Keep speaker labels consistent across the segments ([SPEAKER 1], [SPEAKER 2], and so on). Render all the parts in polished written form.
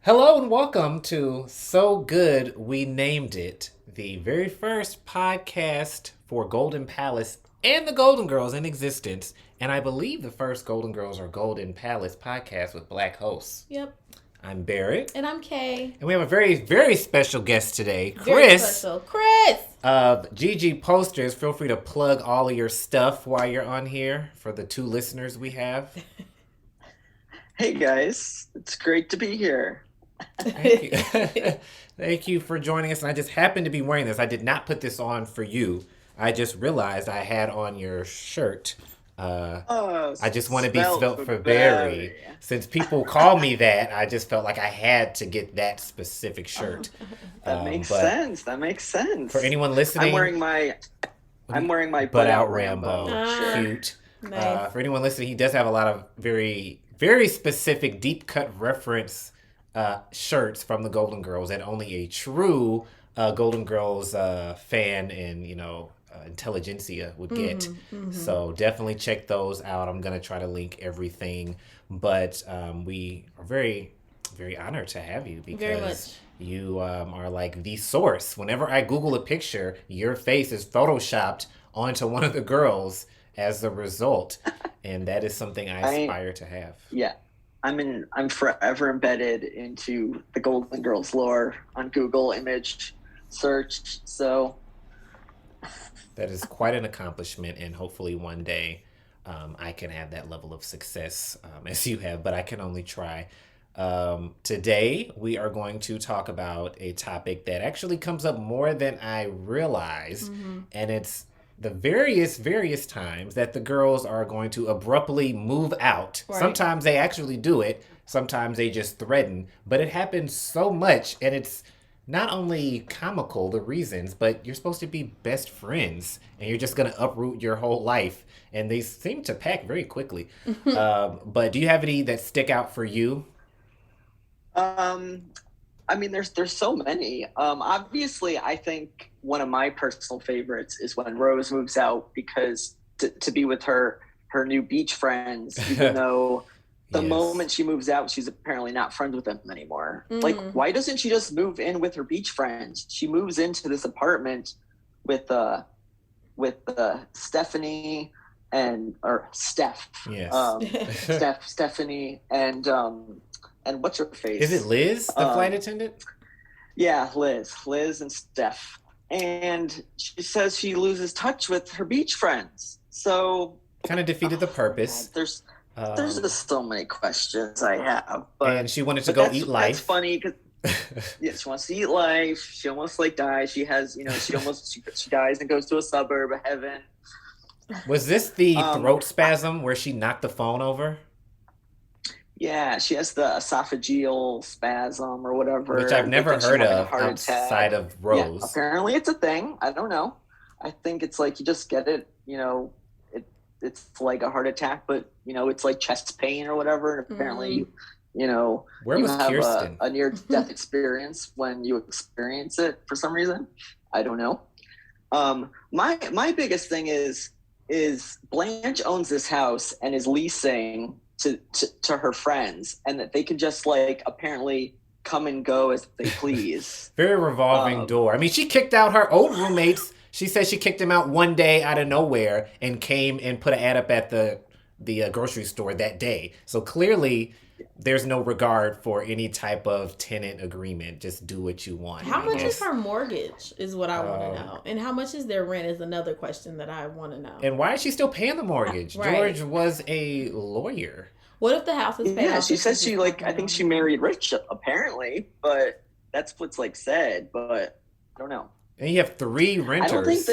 [SPEAKER 1] Hello and welcome to So Good We Named It, the very first podcast for Golden Palace and the Golden Girls in existence. And I believe the first Golden Girls or Golden Palace podcast with black hosts.
[SPEAKER 2] Yep.
[SPEAKER 1] I'm Barrett.
[SPEAKER 2] And I'm Kay.
[SPEAKER 1] And we have a very, very special guest today,
[SPEAKER 2] Very
[SPEAKER 1] Chris
[SPEAKER 2] special. Chris!
[SPEAKER 1] of GG Posters. Feel free to plug all of your stuff while you're on here for the two listeners we have.
[SPEAKER 3] Hey guys, it's great to be here.
[SPEAKER 1] Thank you. Thank you for joining us. And I just happened to be wearing this. I did not put this on for you. I just realized I had on your shirt. I just want to be spelt for Barry. Since people call me that, I just felt like I had to get that specific shirt.
[SPEAKER 3] That makes sense. That makes sense.
[SPEAKER 1] For anyone listening,
[SPEAKER 3] I'm wearing my
[SPEAKER 1] Butt Out Rambo cute.
[SPEAKER 2] Nice.
[SPEAKER 1] For anyone listening, he does have a lot of very, very specific deep cut reference shirts from the Golden Girls that only a true Golden Girls fan and intelligentsia would get. So definitely check those out. I'm gonna try to link everything, but we are very, very honored to have you because you are like the source. Whenever I Google a picture, your face is photoshopped onto one of the girls as the result, and that is something I aspire to have.
[SPEAKER 3] Yeah. I'm forever embedded into the Golden Girls lore on Google image search. So
[SPEAKER 1] that is quite an accomplishment, and hopefully one day I can have that level of success as you have, but I can only try. Today we are going to talk about a topic that actually comes up more than I realized, and it's the various times that the girls are going to abruptly move out. Right. Sometimes they actually do it. Sometimes they just threaten. But it happens so much, and it's not only comical, the reasons, but you're supposed to be best friends, and you're just going to uproot your whole life. And they seem to pack very quickly. But do you have any that stick out for you?
[SPEAKER 3] I mean, there's so many. Obviously, I think one of my personal favorites is when Rose moves out because to be with her new beach friends, even though the moment she moves out, she's apparently not friends with them anymore. Like, why doesn't she just move in with her beach friends? She moves into this apartment with Stephanie or Steph.
[SPEAKER 1] Yes.
[SPEAKER 3] Stephanie and what's her face?
[SPEAKER 1] Is it Liz, the flight attendant?
[SPEAKER 3] Yeah, Liz and Steph. And she says she loses touch with her beach friends. So
[SPEAKER 1] kind of defeated the purpose.
[SPEAKER 3] God, there's just so many questions I have.
[SPEAKER 1] And she wanted to go eat life.
[SPEAKER 3] That's funny because she wants to eat life. She almost dies. She has, she dies and goes to a suburb of heaven.
[SPEAKER 1] Was this the throat spasm where she knocked the phone over?
[SPEAKER 3] Yeah, she has the esophageal spasm or whatever.
[SPEAKER 1] Which I've never heard of outside of Rose.
[SPEAKER 3] Yeah, apparently it's a thing. I don't know. I think it's like you just get it, it's like a heart attack, but, it's like chest pain or whatever. And apparently,
[SPEAKER 1] where was
[SPEAKER 3] have
[SPEAKER 1] Kirsten?
[SPEAKER 3] A near-death experience when you experience it for some reason. I don't know. My biggest thing is Blanche owns this house and is leasing to her friends, and that they can just apparently come and go as they please.
[SPEAKER 1] Very revolving door. I mean, she kicked out her old roommates. She said she kicked him out one day out of nowhere and came and put an ad up at the grocery store that day. So clearly there's no regard for any type of tenant agreement. Just do what you want.
[SPEAKER 2] How much is her mortgage is what I want to know. And how much is their rent is another question that I want to know.
[SPEAKER 1] And why is she still paying the mortgage? Right. George was a lawyer.
[SPEAKER 2] What if the house is paid off?
[SPEAKER 3] Yeah, she says I think she married rich apparently, but that's what's said, but I don't know.
[SPEAKER 1] And you have 3 renters.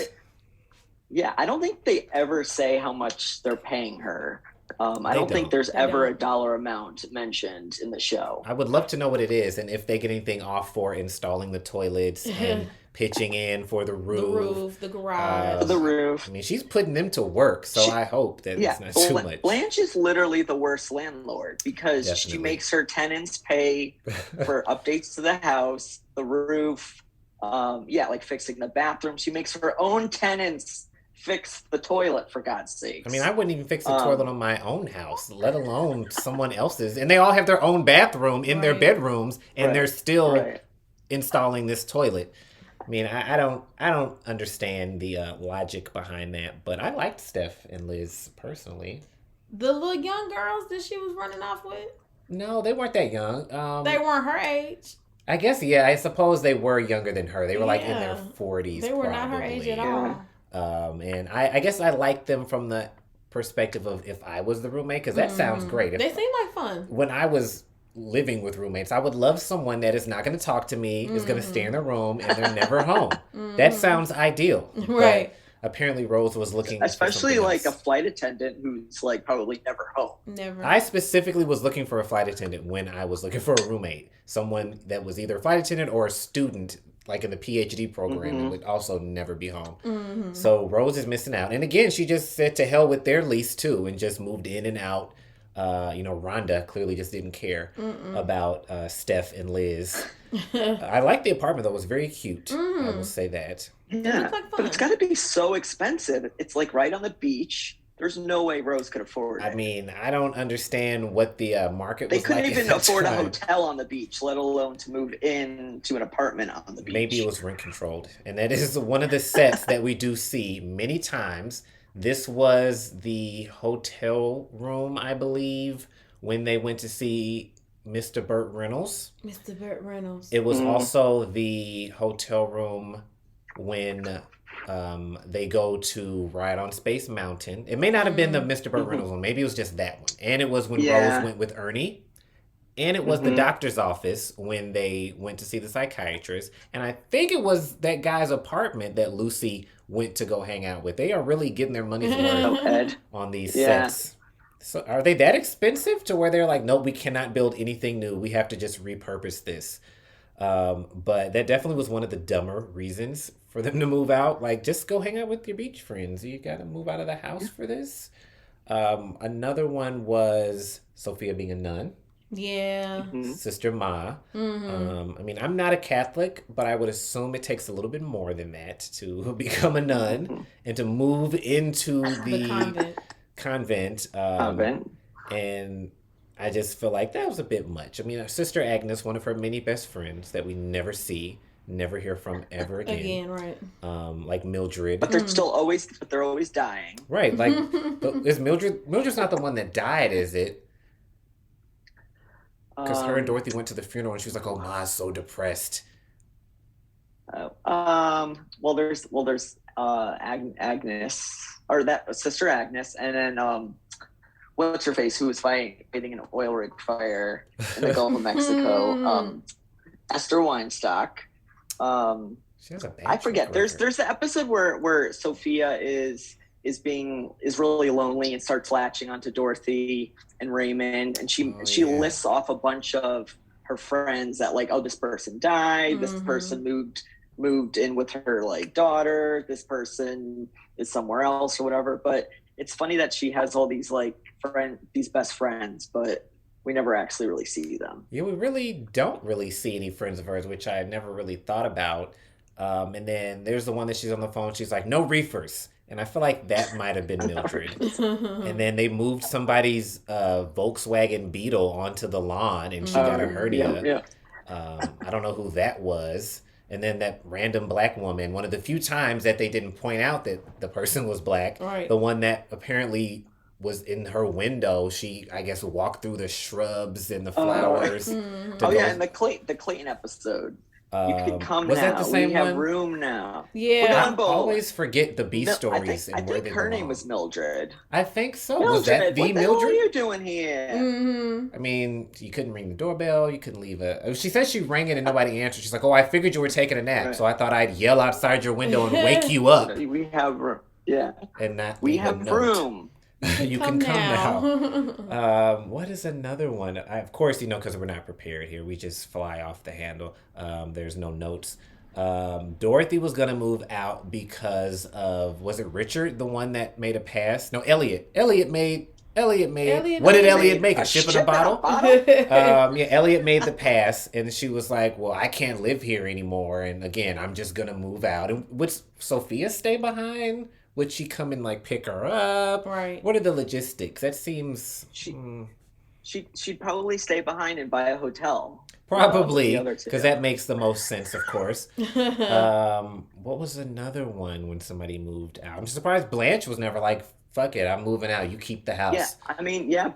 [SPEAKER 3] I don't think they ever say how much they're paying her. I don't think there's ever a dollar amount mentioned in the show.
[SPEAKER 1] I would love to know what it is, and if they get anything off for installing the toilets and pitching in for the roof.
[SPEAKER 2] The garage.
[SPEAKER 3] The roof.
[SPEAKER 1] I mean, she's putting them to work, so I hope that it's not too much.
[SPEAKER 3] Blanche is literally the worst landlord because she makes her tenants pay for updates to the house, the roof, fixing the bathroom. She makes her own tenants fix the toilet for God's
[SPEAKER 1] I mean,
[SPEAKER 3] sakes.
[SPEAKER 1] I wouldn't even fix the toilet on my own house, let alone someone else's. And they all have their own bathroom in their
[SPEAKER 2] Right.
[SPEAKER 1] bedrooms, and they're
[SPEAKER 3] Right,
[SPEAKER 1] still
[SPEAKER 3] right.
[SPEAKER 1] installing this toilet. I mean, I don't understand the logic behind that, but I liked Steph and Liz personally.
[SPEAKER 2] The little young girls that she was running off with,
[SPEAKER 1] No, they weren't that young.
[SPEAKER 2] they weren't her age.
[SPEAKER 1] I guess, yeah, I suppose they were younger than her. They were like in their
[SPEAKER 2] Yeah.
[SPEAKER 1] 40s,
[SPEAKER 2] They were not her age at all.
[SPEAKER 1] And I guess I liked them from the perspective of if I was the roommate, because that sounds great.
[SPEAKER 2] They seem like fun.
[SPEAKER 1] When I was living with roommates, I would love someone that is not going to talk to me, is going to stay in their room, and they're never home. That sounds ideal.
[SPEAKER 2] Right.
[SPEAKER 1] But apparently, Rose was looking
[SPEAKER 3] Especially
[SPEAKER 1] for
[SPEAKER 3] like a
[SPEAKER 1] else.
[SPEAKER 3] flight attendant who's like probably never home.
[SPEAKER 2] Never.
[SPEAKER 1] I specifically was looking for a flight attendant when I was looking for a roommate. Someone that was either a flight attendant or a student, like in the PhD program, and would also never be home. So Rose is missing out. And again, she just said to hell with their lease too, and just moved in and out. Rhonda clearly just didn't care about Steph and Liz. I like the apartment though; it was very cute. I will say that.
[SPEAKER 3] Yeah,
[SPEAKER 2] looks like
[SPEAKER 3] but
[SPEAKER 2] fun.
[SPEAKER 3] it's got to be so expensive. It's like right on the beach. There's no way Rose could afford it.
[SPEAKER 1] I mean, I don't understand what the market
[SPEAKER 3] They
[SPEAKER 1] was
[SPEAKER 3] couldn't
[SPEAKER 1] like at
[SPEAKER 3] even
[SPEAKER 1] that
[SPEAKER 3] afford a
[SPEAKER 1] time.
[SPEAKER 3] hotel on the beach, let alone to move in to an apartment on the beach.
[SPEAKER 1] Maybe it was rent controlled. And that is one of the sets that we do see many times. This was the hotel room, I believe, when they went to see Mr. Burt Reynolds.
[SPEAKER 2] Mr. Burt Reynolds.
[SPEAKER 1] It was also the hotel room when they go to ride on Space Mountain. It may not have been the Mr. Burt Reynolds one. Maybe it was just that one. And it was when Rose went with Ernie. And it was the doctor's office when they went to see the psychiatrist. And I think it was that guy's apartment that Lucy went to go hang out with. They are really getting their money's worth
[SPEAKER 3] Ed.
[SPEAKER 1] on these
[SPEAKER 3] Yeah.
[SPEAKER 1] sets. So are they that expensive to where they're like, nope, we cannot build anything new. We have to just repurpose this. But that definitely was one of the dumber reasons for them to move out. Like, just go hang out with your beach friends. You got to move out of the house for this. Another one was Sophia being a nun.
[SPEAKER 2] Yeah.
[SPEAKER 1] Sister Ma. I mean, I'm not a Catholic, but I would assume it takes a little bit more than that to become a nun and to move into
[SPEAKER 2] The convent.
[SPEAKER 1] convent. And I just feel like that was a bit much. I mean, our Sister Agnes, one of her many best friends that we never see, never hear from ever again.
[SPEAKER 2] Again, right.
[SPEAKER 1] Like Mildred.
[SPEAKER 3] But they're always dying.
[SPEAKER 1] Right, like, is Mildred's not the one that died, is it? Because her and Dorothy went to the funeral and she was like, "Oh, Ma's so depressed."
[SPEAKER 3] Well, there's Agnes, or that Sister Agnes, and then what's her face, who was fighting an oil rig fire in the Gulf of Mexico? Esther Weinstock.
[SPEAKER 1] She has a bad
[SPEAKER 3] I forget.
[SPEAKER 1] track
[SPEAKER 3] There's
[SPEAKER 1] record.
[SPEAKER 3] the episode where Sophia is really lonely and starts latching onto Dorothy and Raymond, and she lists off a bunch of her friends that, like, oh, this person died, this person moved in with her like daughter, this person is somewhere else or whatever. But it's funny that she has all these like these best friends, but we never actually really see them.
[SPEAKER 1] Yeah, we really don't really see any friends of hers, which I never really thought about. And then there's the one that she's on the phone. She's like, "No reefers." And I feel like that might have been Mildred. And then they moved somebody's Volkswagen Beetle onto the lawn and she got a hernia.
[SPEAKER 3] Yeah.
[SPEAKER 1] I don't know who that was. And then that random black woman, one of the few times that they didn't point out that the person was black,
[SPEAKER 2] Right.
[SPEAKER 1] the one that apparently was in her window, she, I guess, walked through the shrubs and the flowers.
[SPEAKER 3] Oh yeah, and the Clayton episode. You can come
[SPEAKER 1] was
[SPEAKER 3] now.
[SPEAKER 1] that the same
[SPEAKER 3] we have
[SPEAKER 1] one?
[SPEAKER 3] room now.
[SPEAKER 2] Yeah.
[SPEAKER 1] I always forget the B stories
[SPEAKER 3] I
[SPEAKER 1] and where
[SPEAKER 3] think
[SPEAKER 1] they
[SPEAKER 3] her
[SPEAKER 1] belong.
[SPEAKER 3] name was Mildred.
[SPEAKER 1] I think so.
[SPEAKER 3] Mildred,
[SPEAKER 1] Was that the
[SPEAKER 3] what the hell are
[SPEAKER 1] Mildred?
[SPEAKER 3] you doing here?
[SPEAKER 1] I mean, you couldn't ring the doorbell. You couldn't leave a. She said she rang it and nobody answered. She's like, "Oh, I figured you were taking a nap, so I thought I'd yell outside your window and wake you up
[SPEAKER 3] We have room. Yeah,
[SPEAKER 1] and not
[SPEAKER 3] we
[SPEAKER 1] leave a
[SPEAKER 3] have
[SPEAKER 1] note."
[SPEAKER 3] room.
[SPEAKER 1] You can come now. What is another one? Of course, because we're not prepared here, we just fly off the handle. There's no notes. Dorothy was gonna move out because of, was it Richard, the one that made a pass? No, Elliot. Elliot made. What did Elliot make? A ship in a bottle? Elliot made the pass, and she was like, "Well, I can't live here anymore, and again, I'm just gonna move out." And would Sophia stay behind? Would she come and like pick her up?
[SPEAKER 2] Right.
[SPEAKER 1] What are the logistics? That seems
[SPEAKER 3] She'd probably stay behind and buy a hotel. With the
[SPEAKER 1] probably
[SPEAKER 3] other two.
[SPEAKER 1] because that makes the most sense, of course. What was another one when somebody moved out? I'm surprised Blanche was never like, "Fuck it, I'm moving out. You keep the
[SPEAKER 3] Yeah,
[SPEAKER 1] house."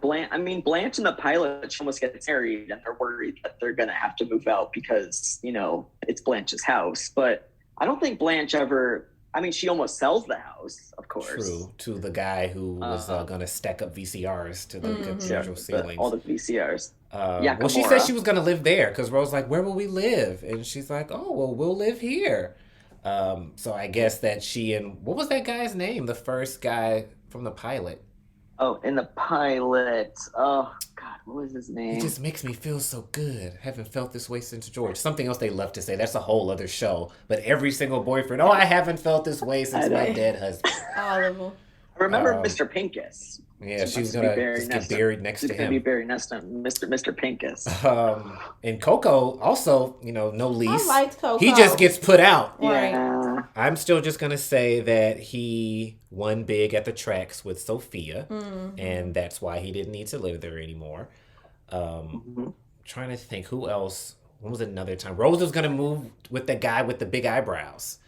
[SPEAKER 3] Blanche in the pilot, she almost gets married, and they're worried that they're gonna have to move out because it's Blanche's house. But I don't think Blanche ever. I mean, she almost sells the house, of course.
[SPEAKER 1] True, to the guy who was gonna stack up VCRs to the cathedral
[SPEAKER 3] All
[SPEAKER 1] ceilings.
[SPEAKER 3] the VCRs.
[SPEAKER 1] Well, she said she was gonna live there because Rose like, "Where will we live?" And she's like, "Oh, well, we'll live here." So I guess that she and what was that guy's name? The first guy from the pilot.
[SPEAKER 3] Oh, in the pilot. Oh God, what was his
[SPEAKER 1] It
[SPEAKER 3] name?
[SPEAKER 1] just makes me feel so good. Haven't felt this way since George. Something else they love to say. That's a whole other show. But every single boyfriend, oh, I haven't felt this way since my dead husband.
[SPEAKER 2] All of them.
[SPEAKER 3] I remember Mr. Pincus.
[SPEAKER 1] Yeah, she's gonna just get buried next to
[SPEAKER 3] She's gonna
[SPEAKER 1] him.
[SPEAKER 3] be buried next to him, Mr. Pincus.
[SPEAKER 1] And Coco also, no lease.
[SPEAKER 2] I liked Coco.
[SPEAKER 1] He just gets put out.
[SPEAKER 2] Right.
[SPEAKER 3] Yeah.
[SPEAKER 1] I'm still just gonna say that he won big at the tracks with Sophia, and that's why he didn't need to live there anymore. Trying to think who else. When was another time? Rose was gonna move with the guy with the big eyebrows.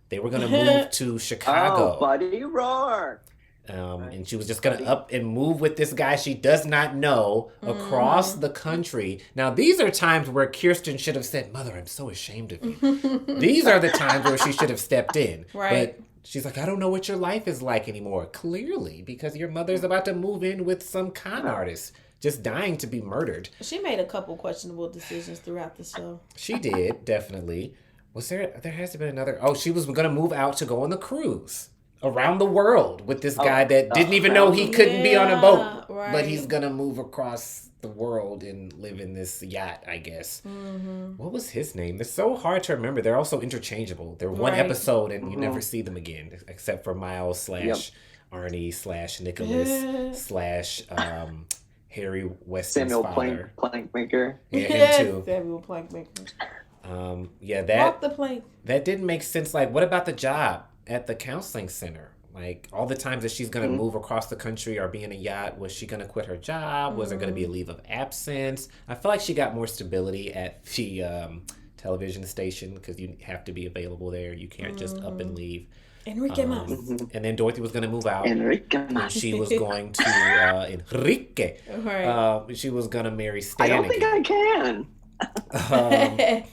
[SPEAKER 1] They were gonna move to Chicago.
[SPEAKER 3] Oh, Buddy Rourke.
[SPEAKER 1] And she was just gonna up and move with this guy she does not know across the country. Now these are times where Kirsten should have said, "Mother, I'm so ashamed of you." These are the times where she should have stepped in.
[SPEAKER 2] Right.
[SPEAKER 1] But she's like, "I don't know what your life is like anymore." Clearly, because your mother's about to move in with some con artist, just dying to be murdered.
[SPEAKER 2] She made a couple questionable decisions throughout the show.
[SPEAKER 1] She did, definitely. Was there has to be another? Oh, she was gonna move out to go on the cruise around the world with this guy that didn't even know he couldn't be on a boat,
[SPEAKER 2] right.
[SPEAKER 1] but he's gonna move across the world and live in this yacht, I guess. What was his name? It's so hard to remember. They're also interchangeable. They're one
[SPEAKER 2] Right.
[SPEAKER 1] episode and you never see them again, except for Miles / Arnie / Nicholas / Harry Weston's
[SPEAKER 3] Samuel
[SPEAKER 1] father.
[SPEAKER 3] Plankmaker.
[SPEAKER 1] Yeah, him too.
[SPEAKER 2] Samuel Plankmaker.
[SPEAKER 1] That
[SPEAKER 2] Walk the plank.
[SPEAKER 1] that didn't make sense. Like, what about the job at the counseling center? Like, all the times that she's going to move across the country or be in a yacht, was she going to quit her job? Was there going to be a leave of absence? I feel like she got more stability at the television station because you have to be available there. You can't just up and leave.
[SPEAKER 2] Enrique Mas.
[SPEAKER 1] And then Dorothy was going to move out.
[SPEAKER 3] Enrique.
[SPEAKER 1] And she was going to, Enrique.
[SPEAKER 2] Right.
[SPEAKER 1] She was going to marry Stan
[SPEAKER 3] I don't think
[SPEAKER 1] again.
[SPEAKER 3] I can.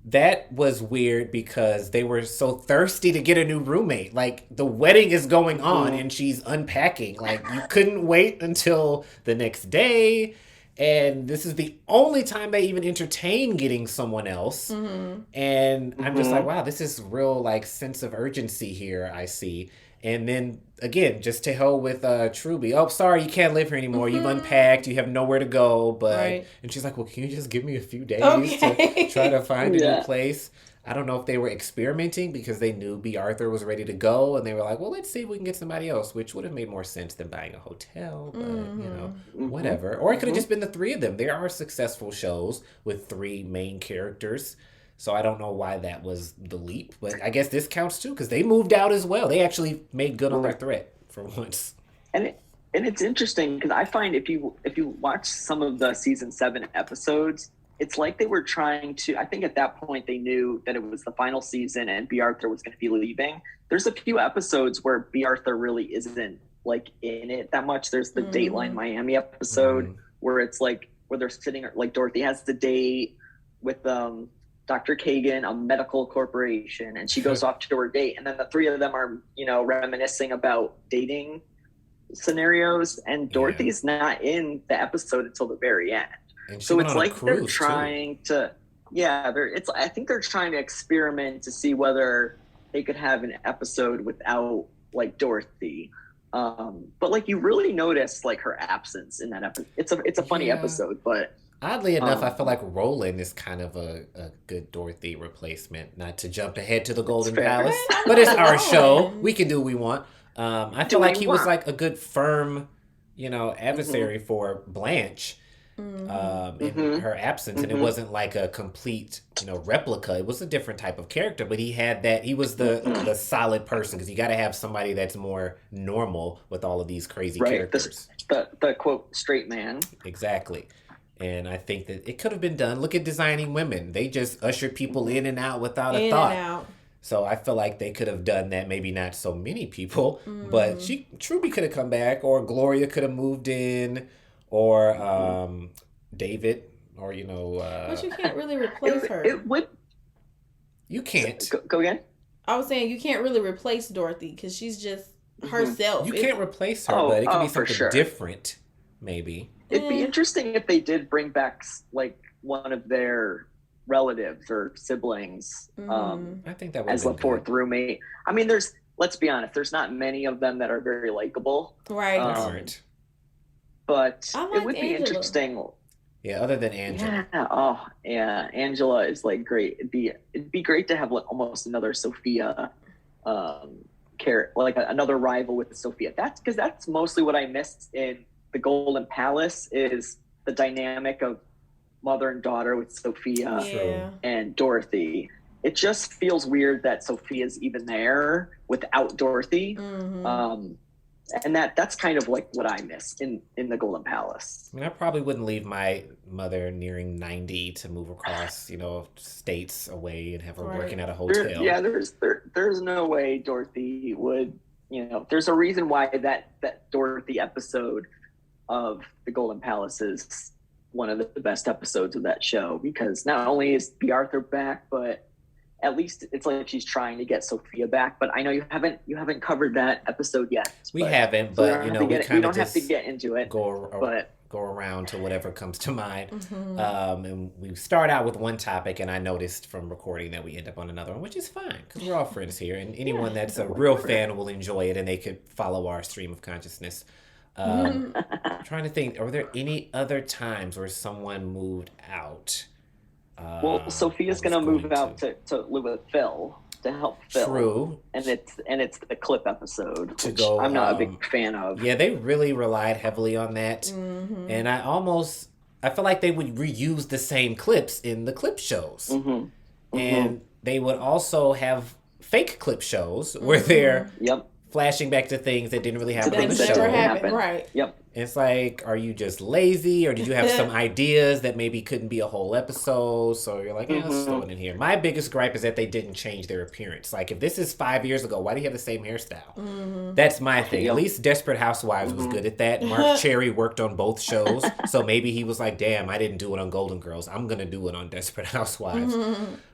[SPEAKER 1] That was weird because they were so thirsty to get a new roommate. Like, the wedding is going on and she's unpacking. Like, you couldn't wait until the next day. And this is the only time they even entertain getting someone else. And I'm just like, wow, this is real, like, sense of urgency here, I see. And then, again, just to hell with Truby. Oh, sorry, you can't live here anymore. You've unpacked. You have nowhere to go. But
[SPEAKER 2] Right.
[SPEAKER 1] And she's like, well, can you just give me a few days
[SPEAKER 2] Okay.
[SPEAKER 1] to try to find a new place? I don't know if they were experimenting because they knew B. Arthur was ready to go. And they were like, well, let's see if we can get somebody else, which would have made more sense than buying a hotel. But, whatever. Or it could have just been the three of them. There are successful shows with three main characters. So I don't know why that was the leap, but I guess this counts too because they moved out as well. They actually made good on their threat for once.
[SPEAKER 3] And it's interesting because I find if you watch some of the season 7 episodes, it's like they were trying to. I think at that point they knew that it was the final season and B. Arthur was going to be leaving. There's a few episodes where B. Arthur really isn't like in it that much. There's the Dateline Miami episode where it's like where they're sitting like Dorothy has the date with Dr. Kagan, a medical corporation, and she goes off to her date. And then the three of them are, reminiscing about dating scenarios. And Dorothy's not in the episode until the very end.
[SPEAKER 1] And she
[SPEAKER 3] So
[SPEAKER 1] went
[SPEAKER 3] it's
[SPEAKER 1] on a
[SPEAKER 3] like they're
[SPEAKER 1] cruise,
[SPEAKER 3] trying to, I think they're trying to experiment to see whether they could have an episode without like Dorothy. But like you really notice like her absence in that episode. It's a funny episode, but
[SPEAKER 1] Oddly enough, I feel like Roland is kind of a good Dorothy replacement. Not to jump ahead to the Golden
[SPEAKER 3] fair.
[SPEAKER 1] Palace, but it's our show. We can do what we want. I feel like he was
[SPEAKER 3] want.
[SPEAKER 1] like a good firm, adversary for Blanche. in her absence, and it wasn't like a complete, replica. It was a different type of character, but he had that. He was the solid person, because you got to have somebody that's more normal with all of these crazy characters.
[SPEAKER 3] The quote straight man.
[SPEAKER 1] Exactly. And I think that it could have been done. Look at Designing Women. They just usher people in and out without a thought. And out. So I feel like they could have done that. Maybe not so many people, but Truby could have come back, or Gloria could have moved in, or David, or
[SPEAKER 2] But you can't really replace her.
[SPEAKER 3] It would.
[SPEAKER 1] You can't.
[SPEAKER 3] Go again.
[SPEAKER 2] I was saying you can't really replace Dorothy because she's just herself.
[SPEAKER 1] You can't replace her, but it could be something different, maybe.
[SPEAKER 3] It'd be interesting if they did bring back like one of their relatives or siblings.
[SPEAKER 1] I think that would
[SPEAKER 3] as a fourth roommate. I mean, let's be honest, there's not many of them that are very likable.
[SPEAKER 2] Right.
[SPEAKER 3] But
[SPEAKER 2] like
[SPEAKER 3] it would be
[SPEAKER 2] Angela.
[SPEAKER 3] interesting.
[SPEAKER 1] Yeah, other than Angela.
[SPEAKER 3] Yeah. Oh, yeah. Angela is like great. It'd be great to have like almost another Sophia like another rival with Sophia. That's mostly what I missed in the Golden Palace, is the dynamic of mother and daughter with Sophia and Dorothy. It just feels weird that Sophia's even there without Dorothy. And that's kind of like what I miss in the Golden Palace.
[SPEAKER 1] I mean, I probably wouldn't leave my mother nearing 90 to move across, states away and have her working at a hotel.
[SPEAKER 3] There's no way Dorothy would, there's a reason why that Dorothy episode of the Golden Palace is one of the best episodes of that show, because not only is B. Arthur back, but at least it's like she's trying to get Sophia back. But I know you haven't covered that episode yet.
[SPEAKER 1] We haven't, but
[SPEAKER 3] we don't have to get into it.
[SPEAKER 1] Go around to whatever comes to mind. And we start out with one topic, and I noticed from recording that we end up on another one, which is fine because we're all friends here, and anyone that's a real fan will enjoy it, and they could follow our stream of consciousness. Trying to think, are there any other times where someone moved out?
[SPEAKER 3] Well, Sophia's going to move out to live with Phil, to help Phil.
[SPEAKER 1] True.
[SPEAKER 3] And it's the clip episode, which I'm not a big fan of.
[SPEAKER 1] Yeah, they really relied heavily on that. And I feel like they would reuse the same clips in the clip shows. And they would also have fake clip shows where they're flashing back to things that didn't really happen on the show.
[SPEAKER 2] Right.
[SPEAKER 3] Yep.
[SPEAKER 1] It's like, are you just lazy, or did you have some ideas that maybe couldn't be a whole episode? So you're like, let's throw it in here. My biggest gripe is that they didn't change their appearance. Like, if this is 5 years ago, why do you have the same hairstyle? That's my thing. At least Desperate Housewives was good at that. Mark Cherry worked on both shows, so maybe he was like, damn, I didn't do it on Golden Girls. I'm going to do it on Desperate Housewives.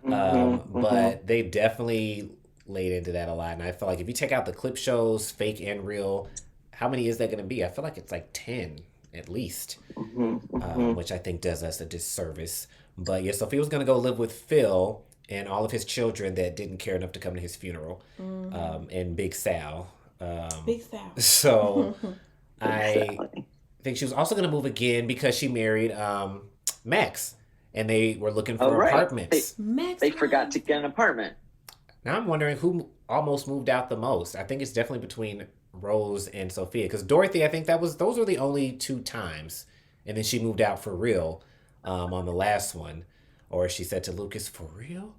[SPEAKER 1] But they definitely laid into that a lot. And I feel like if you take out the clip shows, fake and real, how many is that going to be? I feel like it's like 10 at least, which I think does us a disservice. But yeah, Sophia was going to go live with Phil and all of his children that didn't care enough to come to his funeral, and Big Sal.
[SPEAKER 2] Big Sal.
[SPEAKER 1] So I think she was also going to move again because she married Max, and they were looking for apartments.
[SPEAKER 3] They forgot to get an apartment.
[SPEAKER 1] Now I'm wondering who almost moved out the most. I think it's definitely between Rose and Sophia, because Dorothy, I think those were the only 2 times, and then she moved out for real on the last one, or she said to Lucas, for real.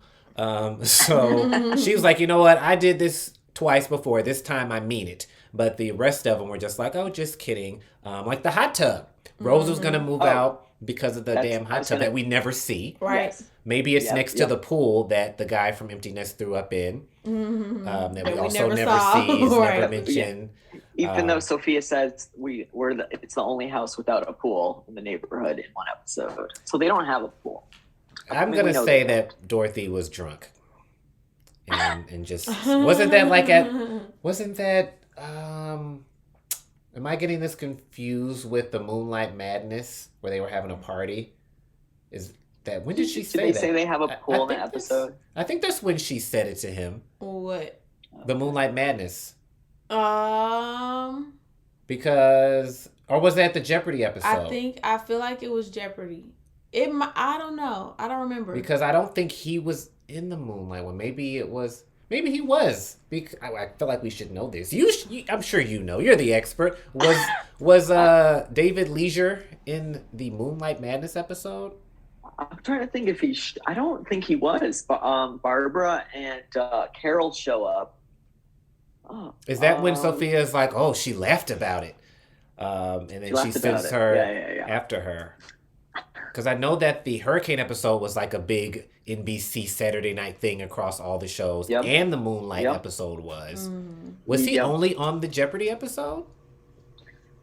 [SPEAKER 1] So she was like, you know what, I did this twice before, this time I mean it. But the rest of them were just like, oh, just kidding. Like the hot tub, Rose was gonna move out because of the damn hot tub that we never see.
[SPEAKER 2] Right.
[SPEAKER 3] Yes.
[SPEAKER 1] Maybe it's next to the pool that the guy from Empty Nest threw up in. That we also never see. It's never mentioned.
[SPEAKER 3] Even though Sophia says it's the only house without a pool in the neighborhood in one episode, so they don't have a pool.
[SPEAKER 1] I'm gonna say that Dorothy was drunk, and just wasn't that. Am I getting this confused with the Moonlight Madness where they were having a party? Is that when did she say that?
[SPEAKER 3] Did they say they have a pool in the episode?
[SPEAKER 1] I think that's when she said it to him.
[SPEAKER 2] What?
[SPEAKER 1] The Moonlight Madness.
[SPEAKER 2] Because,
[SPEAKER 1] or was that the Jeopardy episode?
[SPEAKER 2] I feel like it was Jeopardy. I don't know. I don't remember.
[SPEAKER 1] Because I don't think he was in the Moonlight one. Maybe it was. Maybe he was. I feel like we should know this. I'm sure you know. You're the expert. Was David Leisure in the Moonlight Madness episode?
[SPEAKER 3] I'm trying to think if I don't think he was, but Barbara and Carol show up. Oh,
[SPEAKER 1] Is that when Sophia's like, oh, she laughed about it, and then she sends her after her? Because I know that the Hurricane episode was like a big NBC Saturday night thing across all the shows, and the Moonlight episode was. Was he only on the Jeopardy episode?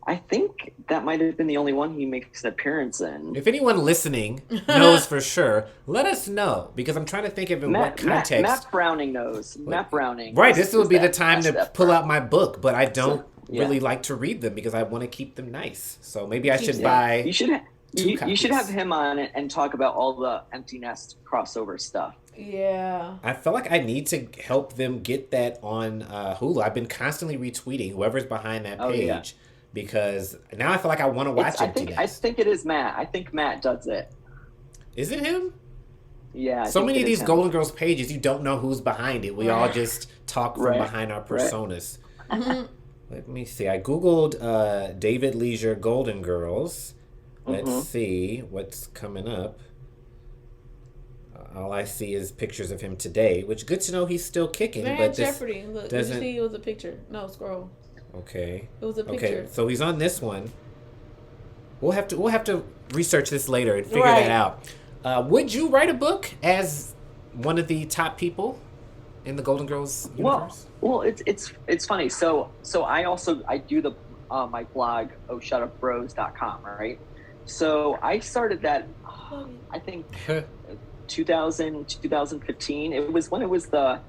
[SPEAKER 3] I think that might have been the only one he makes an appearance in.
[SPEAKER 1] If anyone listening knows for sure, let us know, because I'm trying to think of in what context.
[SPEAKER 3] Matt Browning knows. Matt Browning.
[SPEAKER 1] Right, this would be the time to pull out my book, but I don't really like to read them because I want to keep them nice. So maybe I should buy.
[SPEAKER 3] You should have him on it and talk about all the Empty Nest crossover stuff.
[SPEAKER 2] Yeah.
[SPEAKER 1] I feel like I need to help them get that on Hulu. I've been constantly retweeting whoever's behind that page because now I feel like I want to watch it.
[SPEAKER 3] I think it is Matt. I think Matt does it.
[SPEAKER 1] Is it him?
[SPEAKER 3] Yeah.
[SPEAKER 1] So many of these Golden Girls pages, you don't know who's behind it. We all just talk from behind our personas. Let me see. I Googled David Leisure Golden Girls. Let's see what's coming up. All I see is pictures of him today, which good to know he's still kicking. But
[SPEAKER 2] Jeopardy. Look, did you see it was a picture? No, scroll.
[SPEAKER 1] Okay.
[SPEAKER 2] It was a picture.
[SPEAKER 1] Okay, so he's on this one. We'll have to research this later and figure that out. Would you write a book as one of the top people in the Golden Girls universe?
[SPEAKER 3] Well, it's funny. So I do the my blog shutupbros.com, right? So I started that I think 2015. It was when it was the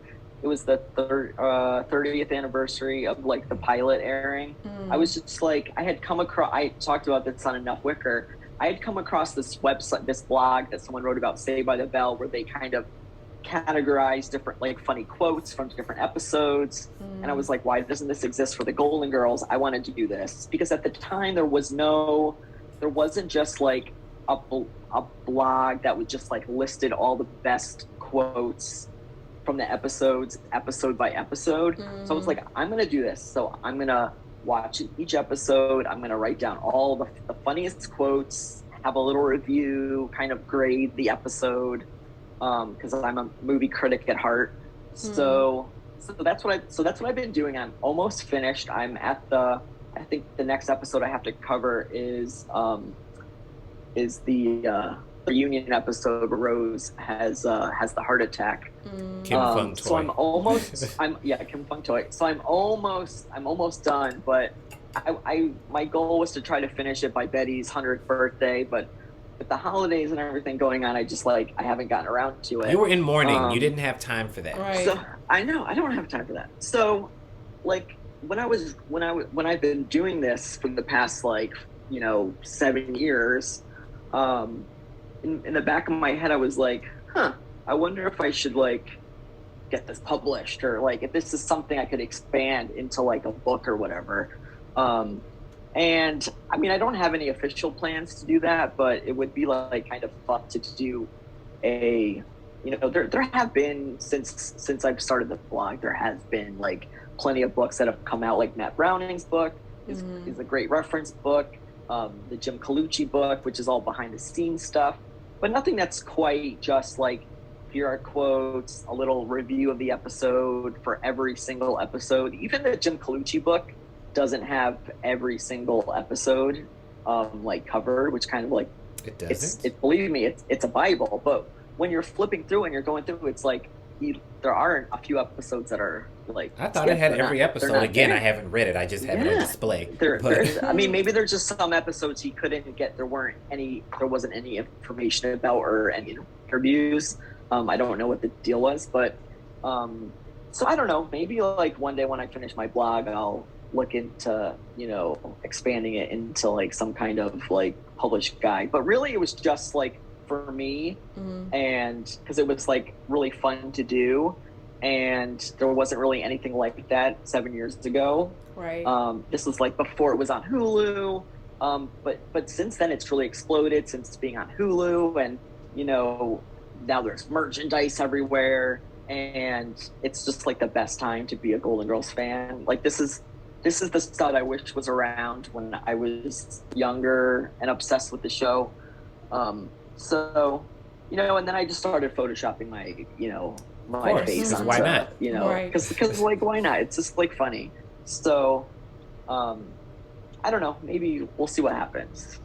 [SPEAKER 3] 30th anniversary of like the pilot airing. I was just like, I talked about this on Enough Wicker. I had come across this website, this blog that someone wrote about Saved by the Bell, where they kind of categorize different like funny quotes from different episodes. And I was like, why doesn't this exist for the Golden Girls? I wanted to do this because at the time there wasn't just like a blog that was just like listed all the best quotes from the episodes, episode by episode. So I was like, I'm going to do this. So I'm going to watch each episode. I'm going to write down all the funniest quotes, have a little review, kind of grade the episode. Because I'm a movie critic at heart. So that's what I've been doing. I'm almost finished. I'm at I think the next episode I have to cover is the reunion episode where Rose has the heart attack.
[SPEAKER 1] Kim Fung Toy.
[SPEAKER 3] So I'm almost Kim Fung Toy. So I'm almost done, but my goal was to try to finish it by Betty's 100th birthday, but with the holidays and everything going on, I haven't gotten around to it.
[SPEAKER 1] You were in mourning. You didn't have time for that.
[SPEAKER 2] Right.
[SPEAKER 3] So I know I don't have time for that. So like when I've been doing this for the past 7 years, in the back of my head I was like, I wonder if I should get this published, or if this is something I could expand into a book or whatever. And I mean, I don't have any official plans to do that, but it would be kind of fun to do there have been, since I've started the blog, there has been plenty of books that have come out, like Matt Browning's book is a great reference book. The Jim Colucci book, which is all behind the scenes stuff, but nothing that's quite just here are quotes, a little review of the episode for every single episode. Even the Jim Colucci book doesn't have every single episode covered, which kind of
[SPEAKER 1] it doesn't.
[SPEAKER 3] Believe me, it's a Bible. But when you're flipping through and you're going through, it's there aren't a few episodes that are
[SPEAKER 1] I thought it had every episode. Again, I haven't read it. I just have it on display.
[SPEAKER 3] I mean, maybe there's just some episodes he couldn't get. There wasn't any information about, or any interviews. I don't know what the deal was, but so I don't know. Maybe one day when I finish my blog, I'll look into expanding it into some kind of published guide. But really, it was just for me, and because it was really fun to do, and there wasn't really anything like that 7 years ago.
[SPEAKER 2] Right.
[SPEAKER 3] This was before it was on Hulu. But since then it's really exploded since being on Hulu, and now there's merchandise everywhere. and it's just like the best time to be a Golden Girls fan. Like this is the stuff I wish was around when I was younger and obsessed with the show. So, and then I just started photoshopping my
[SPEAKER 1] course,
[SPEAKER 3] face
[SPEAKER 1] 'cause
[SPEAKER 3] onto,
[SPEAKER 1] why not?
[SPEAKER 2] Right.
[SPEAKER 3] because like why not? It's just like funny. So, I don't know. Maybe we'll see what happens.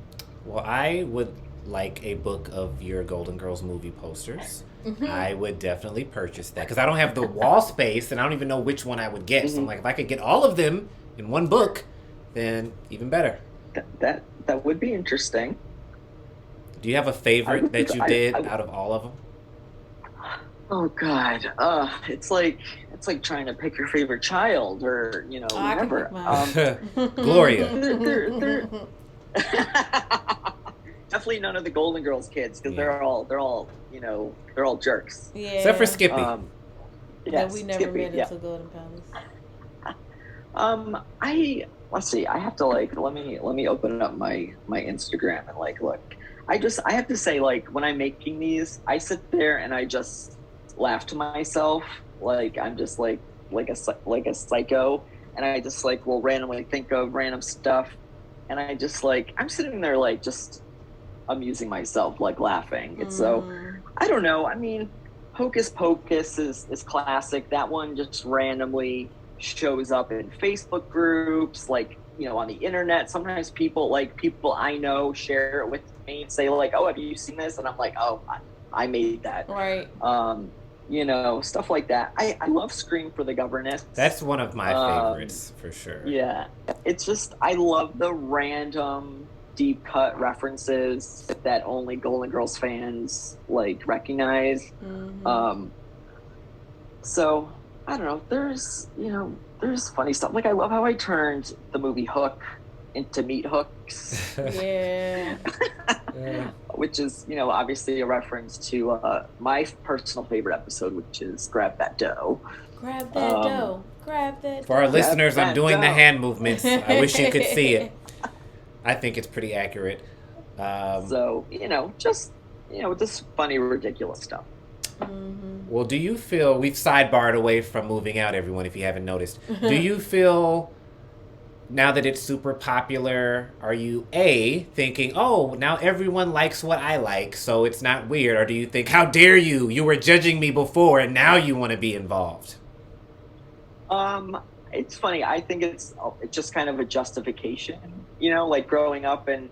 [SPEAKER 1] Well, I would like a book of your Golden Girls movie posters. I would definitely purchase that because I don't have the wall space and I don't even know which one I would get. So I'm like, if I could get all of them in one book, then even better.
[SPEAKER 3] That would be interesting.
[SPEAKER 1] Do you have a favorite that you did
[SPEAKER 3] I
[SPEAKER 1] out of all of them?
[SPEAKER 3] Oh God, it's like trying to pick your favorite child or
[SPEAKER 2] I can
[SPEAKER 3] whatever.
[SPEAKER 2] pick mine.
[SPEAKER 1] Gloria.
[SPEAKER 3] They're definitely none of the Golden Girls kids because
[SPEAKER 1] Yeah.
[SPEAKER 3] they're all jerks.
[SPEAKER 2] Yeah.
[SPEAKER 1] Except for Skippy.
[SPEAKER 2] That
[SPEAKER 3] Yes,
[SPEAKER 2] we never
[SPEAKER 3] Skippy,
[SPEAKER 2] met
[SPEAKER 3] yeah.
[SPEAKER 2] into Golden Palace.
[SPEAKER 3] Let's see. I have to let me open up my Instagram and look. I have to say when I'm making these, I sit there and I just laugh to myself. I'm just like a psycho, and I just will randomly think of random stuff, and I just I'm sitting there just amusing myself, laughing. It's so I don't know. I mean, Hocus Pocus is classic. That one just randomly shows up in Facebook groups, on the internet. Sometimes people I know share it with me and say oh, have you seen this? And I'm like, oh, I made that.
[SPEAKER 2] Right.
[SPEAKER 3] Stuff like that. I love Scream for the Governess.
[SPEAKER 1] That's one of my favorites for sure.
[SPEAKER 3] Yeah. It's just I love the random deep cut references that only Golden Girls fans recognize. So I don't know. There's funny stuff. I love how I turned the movie Hook into Meat Hooks,
[SPEAKER 2] Yeah.
[SPEAKER 1] Yeah.
[SPEAKER 3] which is obviously a reference to my personal favorite episode, which is Grab That Dough.
[SPEAKER 2] Grab that dough. Grab that
[SPEAKER 1] For our
[SPEAKER 2] dough.
[SPEAKER 1] listeners, I'm
[SPEAKER 3] that
[SPEAKER 1] doing the
[SPEAKER 3] dough.
[SPEAKER 1] hand movements. I wish you could see it. I think it's pretty accurate.
[SPEAKER 3] So just this funny, ridiculous stuff.
[SPEAKER 1] Well, do you feel we've sidebarred away from moving out, everyone, if you haven't noticed? Do you feel now that it's super popular, are you thinking, oh, now everyone likes what I like, so it's not weird? Or do you think, how dare you? You were judging me before and now you want to be involved?
[SPEAKER 3] It's funny. I think it's just kind of a justification, growing up and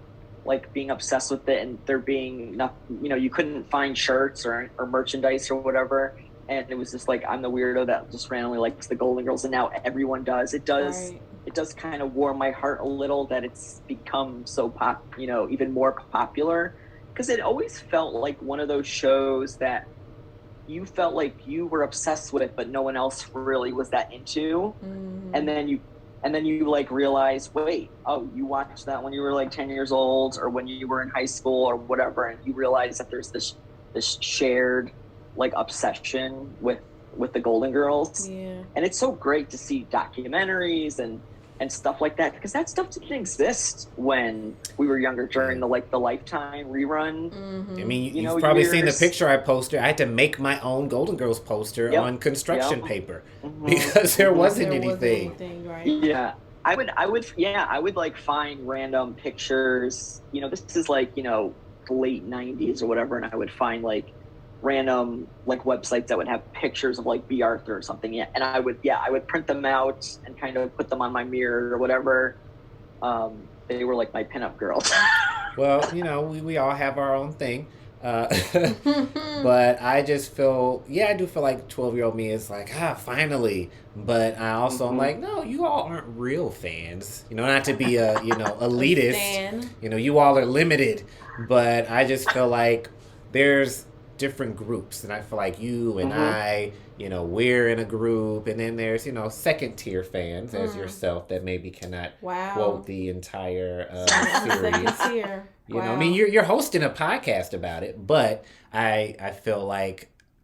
[SPEAKER 3] being obsessed with it, and there being you couldn't find shirts or merchandise or whatever, and it was just I'm the weirdo that just randomly likes the Golden Girls, and now everyone does. It does.
[SPEAKER 2] Right.
[SPEAKER 3] It does kind of warm my heart a little that it's become so even more popular, because it always felt like one of those shows that you felt like you were obsessed with, but no one else really was that into, and then you realize, wait, oh, you watched that when you were 10 years old or when you were in high school or whatever, and you realize that there's this shared obsession with the Golden Girls.
[SPEAKER 2] Yeah.
[SPEAKER 3] And it's so great to see documentaries and stuff like that, because that stuff didn't exist when we were younger during the Lifetime rerun.
[SPEAKER 1] I mean, you've probably seen the
[SPEAKER 3] years.
[SPEAKER 1] picture I posted. I had to make my own Golden Girls poster
[SPEAKER 3] Yep.
[SPEAKER 1] on construction
[SPEAKER 3] Yep.
[SPEAKER 1] paper because there wasn't
[SPEAKER 2] There
[SPEAKER 1] anything.
[SPEAKER 2] wasn't anything, right?
[SPEAKER 3] Yeah. I would find random pictures. This is late 90s or whatever, and I would find random websites that would have pictures of B. Arthur or something. Yeah, and I would print them out and kind of put them on my mirror or whatever. They were my pinup girls.
[SPEAKER 1] Well, we all have our own thing. But I just feel, I do feel 12-year-old me is finally. But I also am no, you all aren't real fans. Not to be a, elitist.
[SPEAKER 2] Stan.
[SPEAKER 1] You all are limited. But I just feel there's different groups. And I feel you and I, we're in a group. And then there's, second tier fans as yourself that maybe cannot quote the entire series.
[SPEAKER 2] Second tier.
[SPEAKER 1] I mean, you're hosting a podcast about it, but I feel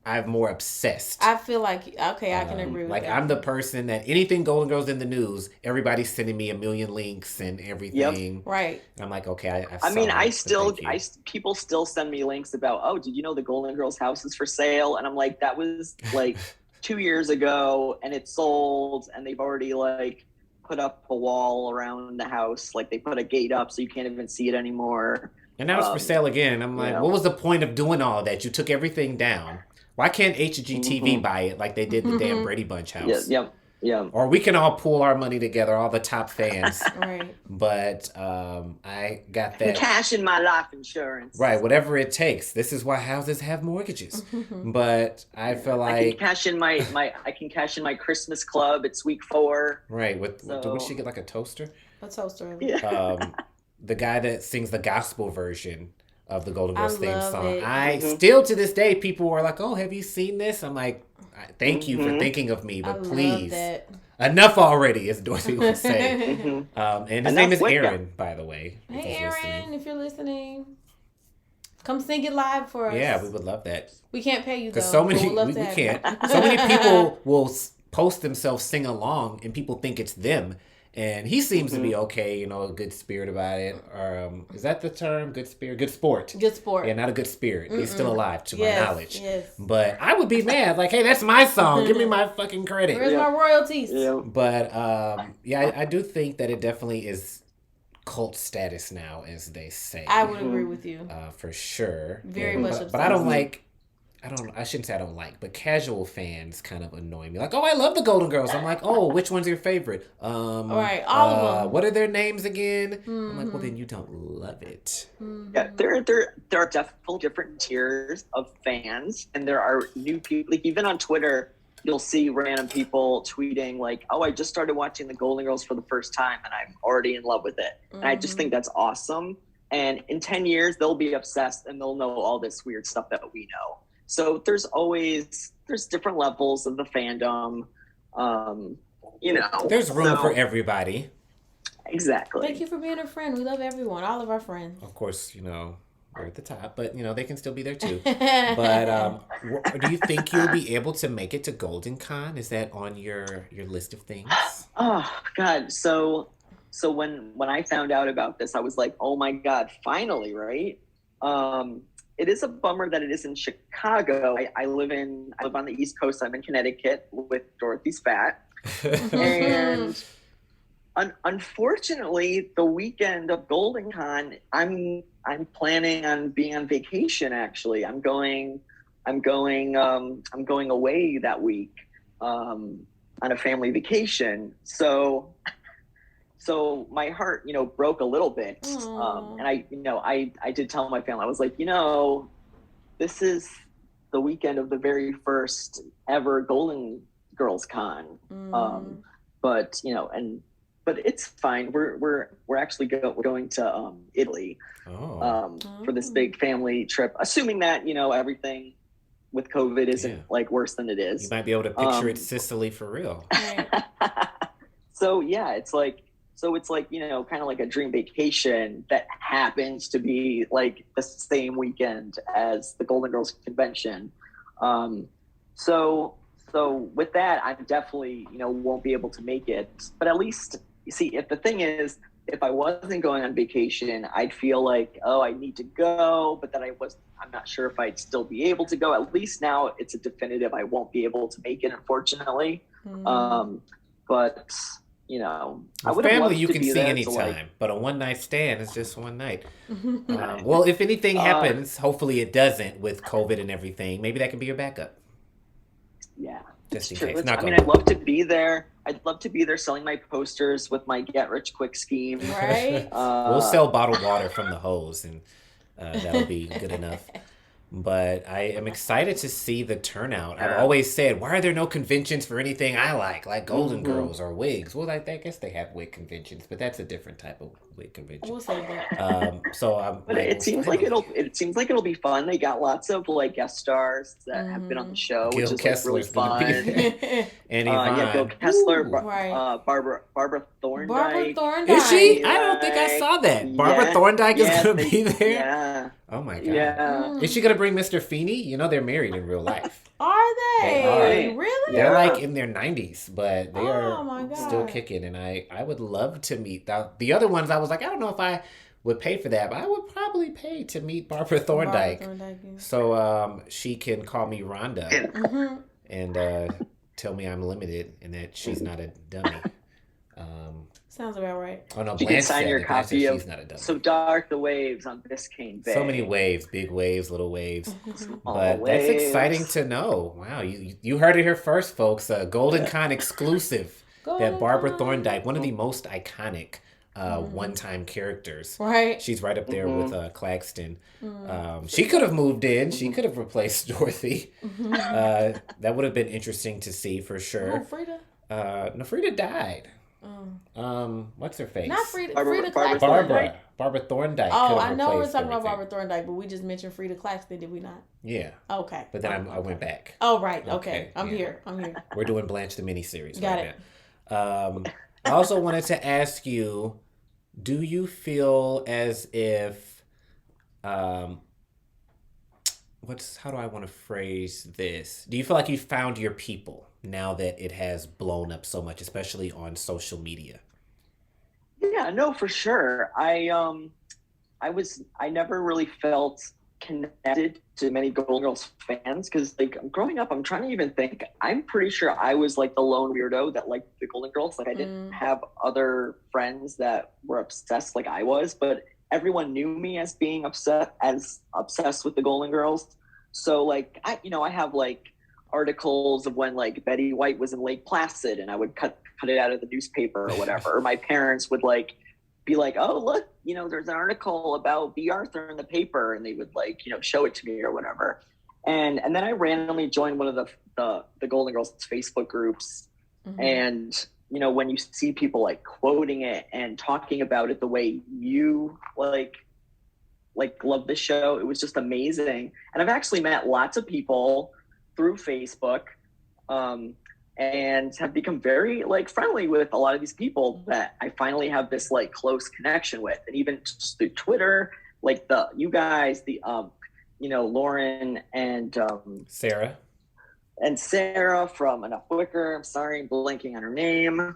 [SPEAKER 1] I'm more obsessed.
[SPEAKER 2] I feel okay, I can agree with that.
[SPEAKER 1] I'm the person that anything Golden Girls in the news, everybody's sending me a million links and everything.
[SPEAKER 2] Yep. Right.
[SPEAKER 1] And I'm okay,
[SPEAKER 3] people still send me links about, oh, did you know the Golden Girls house is for sale? And I'm that was 2 years ago, and it sold, and they've already like put up a wall around the house, like they put a gate up so you can't even see it anymore.
[SPEAKER 1] And now it's for sale again. I'm like, what was the point of doing all that? You took everything down. Why can't HGTV buy it like they did the damn Brady Bunch house?
[SPEAKER 3] Yeah.
[SPEAKER 1] Or we can all pool our money together, all the top fans.
[SPEAKER 2] Right.
[SPEAKER 1] But I got that.
[SPEAKER 3] Cash in my life insurance.
[SPEAKER 1] Right, whatever it takes. This is why houses have mortgages. But I feel like
[SPEAKER 3] I can cash in my Christmas club. It's week 4.
[SPEAKER 1] Right. Do we should get like a toaster?
[SPEAKER 2] A toaster.
[SPEAKER 3] Yeah.
[SPEAKER 1] The guy that sings the gospel version of the Goldenverse theme song.
[SPEAKER 2] It.
[SPEAKER 1] I still to this day, people are like, "Oh, have you seen this?" I'm like, "Thank you for thinking of me, but please, enough already," as Dorothy would say. And his name is Aaron, by the way.
[SPEAKER 2] Hey, Aaron, if you're listening, come sing it live for us.
[SPEAKER 1] Yeah, we would love that.
[SPEAKER 2] We can't pay you though.
[SPEAKER 1] Because so many we can't. So many people will post themselves sing along, and people think it's them. And he seems to be okay, a good spirit about it. Is that the term? Good spirit? Good sport.
[SPEAKER 2] Good sport.
[SPEAKER 1] Yeah, not a good spirit. He's still alive, to my knowledge.
[SPEAKER 2] Yes.
[SPEAKER 1] But I would be mad. Like, hey, that's my song. Give me my fucking credit.
[SPEAKER 2] Where's my royalties?
[SPEAKER 3] Yeah.
[SPEAKER 1] But, I do think that it definitely is cult status now, as they say.
[SPEAKER 2] I would agree with you.
[SPEAKER 1] For sure.
[SPEAKER 2] Very much obsessed.
[SPEAKER 1] But I don't like... I shouldn't say I don't like, but casual fans kind of annoy me. Like, oh, I love the Golden Girls. I'm like, oh, which one's your favorite?
[SPEAKER 2] All right, all of them.
[SPEAKER 1] What are their names again? I'm like, well, then you don't love it.
[SPEAKER 3] Yeah, there are definitely different tiers of fans, and there are new people. Like, even on Twitter, you'll see random people tweeting like, oh, I just started watching the Golden Girls for the first time, and I'm already in love with it. And I just think that's awesome. And in 10 years, they'll be obsessed, and they'll know all this weird stuff that we know. So there's different levels of the fandom,
[SPEAKER 1] There's room for everybody.
[SPEAKER 3] Exactly.
[SPEAKER 2] Thank you for being a friend. We love everyone, all of our friends.
[SPEAKER 1] Of course, we're at the top, but they can still be there too. But do you think you'll be able to make it to Golden Con? Is that on your list of things?
[SPEAKER 3] Oh God, so when I found out about this, I was like, oh my God, finally, right? It is a bummer that it is in Chicago. I live on the East Coast. I'm in Connecticut with Dorothy's fat. And unfortunately, the weekend of Golden Con, I'm planning on being on vacation. Actually, I'm going away that week on a family vacation. So my heart, broke a little bit. And I did tell my family, I was like, this is the weekend of the very first ever Golden Girls Con. But it's fine. We're actually going to Italy for this big family trip, assuming that, everything with COVID isn't like worse than it is.
[SPEAKER 1] You might be able to picture it Sicily for real.
[SPEAKER 3] So yeah, it's like, kind of like a dream vacation that happens to be like the same weekend as the Golden Girls convention. So with that, I definitely, won't be able to make it. But at least, you see, if the thing is, if I wasn't going on vacation, I'd feel like, oh, I need to go, but then I'm not sure if I'd still be able to go. At least now it's a definitive I won't be able to make it, unfortunately. But I would
[SPEAKER 1] family you can see anytime, but a one night stand is just one night. Well, if anything happens, hopefully it doesn't with COVID and everything. Maybe that can be your backup.
[SPEAKER 3] Yeah,
[SPEAKER 1] just in
[SPEAKER 3] true.
[SPEAKER 1] case.
[SPEAKER 3] I'd love to be there. I'd love to be there selling my posters with my get rich quick scheme.
[SPEAKER 2] Right.
[SPEAKER 1] We'll sell bottled water from the hose, and that'll be good enough. But I am excited to see the turnout. I've always said, why are there no conventions for anything I like Golden Girls or wigs? Well, I guess they have wig conventions, but that's a different type of wig convention.
[SPEAKER 2] We'll say that.
[SPEAKER 3] But it seems like it'll be fun. They got lots of guest stars that have been on the show,
[SPEAKER 1] Gil
[SPEAKER 3] which is
[SPEAKER 1] Kessler's
[SPEAKER 3] really fun.
[SPEAKER 1] And Yvonne.
[SPEAKER 3] Gil Kessler,
[SPEAKER 2] right.
[SPEAKER 3] Barbara Thorndike.
[SPEAKER 2] Barbara Thorndike.
[SPEAKER 1] Is she? I don't think I saw that. Barbara Thorndike is going to be there?
[SPEAKER 3] Yeah.
[SPEAKER 1] Oh my God.
[SPEAKER 3] Yeah.
[SPEAKER 1] Is she going to bring Mr. Feeney? They're married in real life.
[SPEAKER 2] Are they?
[SPEAKER 1] They are.
[SPEAKER 2] Really?
[SPEAKER 1] They're like in their 90s, but they are
[SPEAKER 2] my God.
[SPEAKER 1] still kicking. And I would love to meet the other ones. I was like, I don't know if I would pay for that, but I would probably pay to meet Barbara Thorndike. So she can call me Rhonda. And tell me I'm limited and that she's not a dummy.
[SPEAKER 2] Sounds about right.
[SPEAKER 1] Oh no,
[SPEAKER 3] You can
[SPEAKER 1] Blanche
[SPEAKER 3] sign
[SPEAKER 1] said
[SPEAKER 3] your
[SPEAKER 1] it. Blanche said
[SPEAKER 3] copy of
[SPEAKER 1] she's not a dummy.
[SPEAKER 3] So Dark the Waves on Biscayne Bay.
[SPEAKER 1] So many waves, big waves, little waves.
[SPEAKER 3] Small
[SPEAKER 1] But that's exciting
[SPEAKER 3] waves.
[SPEAKER 1] to know. Wow, you heard it here first, folks. Golden Con exclusive. That
[SPEAKER 2] Golden
[SPEAKER 1] Barbara
[SPEAKER 2] Con.
[SPEAKER 1] Thorndike, one of the most iconic one-time characters.
[SPEAKER 2] Right.
[SPEAKER 1] She's right up there with Claxton. She could have moved in. She could have replaced Dorothy. That would have been interesting to see for sure.
[SPEAKER 2] Oh, Frida.
[SPEAKER 1] No, Frida died. What's her face?
[SPEAKER 2] Not Frida.
[SPEAKER 3] Barbara-
[SPEAKER 2] Frida
[SPEAKER 3] Barbara
[SPEAKER 2] Claxton.
[SPEAKER 1] Barbara Thorndike.
[SPEAKER 2] Oh,
[SPEAKER 1] could
[SPEAKER 2] I
[SPEAKER 1] have
[SPEAKER 2] know we're
[SPEAKER 1] replaced
[SPEAKER 2] talking about
[SPEAKER 1] everything.
[SPEAKER 2] Barbara Thorndike, but we just mentioned Frida Claxton, did we not?
[SPEAKER 1] Yeah,
[SPEAKER 2] Okay.
[SPEAKER 1] but then I went back.
[SPEAKER 2] Oh, right. Okay.
[SPEAKER 1] Okay,
[SPEAKER 2] I'm
[SPEAKER 1] yeah.
[SPEAKER 2] here. I'm here.
[SPEAKER 1] We're doing Blanche the miniseries
[SPEAKER 2] Got
[SPEAKER 1] right now. I also wanted to ask you, do you feel as if how do I want to phrase this? Do you feel like you found your people now that it has blown up so much, especially on social media?
[SPEAKER 3] Yeah, no, for sure. I never really felt connected to many Golden Girls fans because like growing up, I'm trying to even think. I'm pretty sure I was like the lone weirdo that liked the Golden Girls. Like I didn't have other friends that were obsessed like I was, but everyone knew me as being obsessed with the Golden Girls. So like I have like articles of when like Betty White was in Lake Placid and I would cut it out of the newspaper or whatever. Or my parents would like be like, oh look, there's an article about B. Arthur in the paper, and they would like, show it to me or whatever. And then I randomly joined one of the Golden Girls Facebook groups. And when you see people like quoting it and talking about it the way you like love the show, it was just amazing. And I've actually met lots of people through Facebook, and have become very like friendly with a lot of these people that I finally have this like close connection with. And even just through Twitter, like you guys, Lauren and
[SPEAKER 1] Sarah
[SPEAKER 3] from Enough Wicker. I'm sorry, I'm blanking on her name.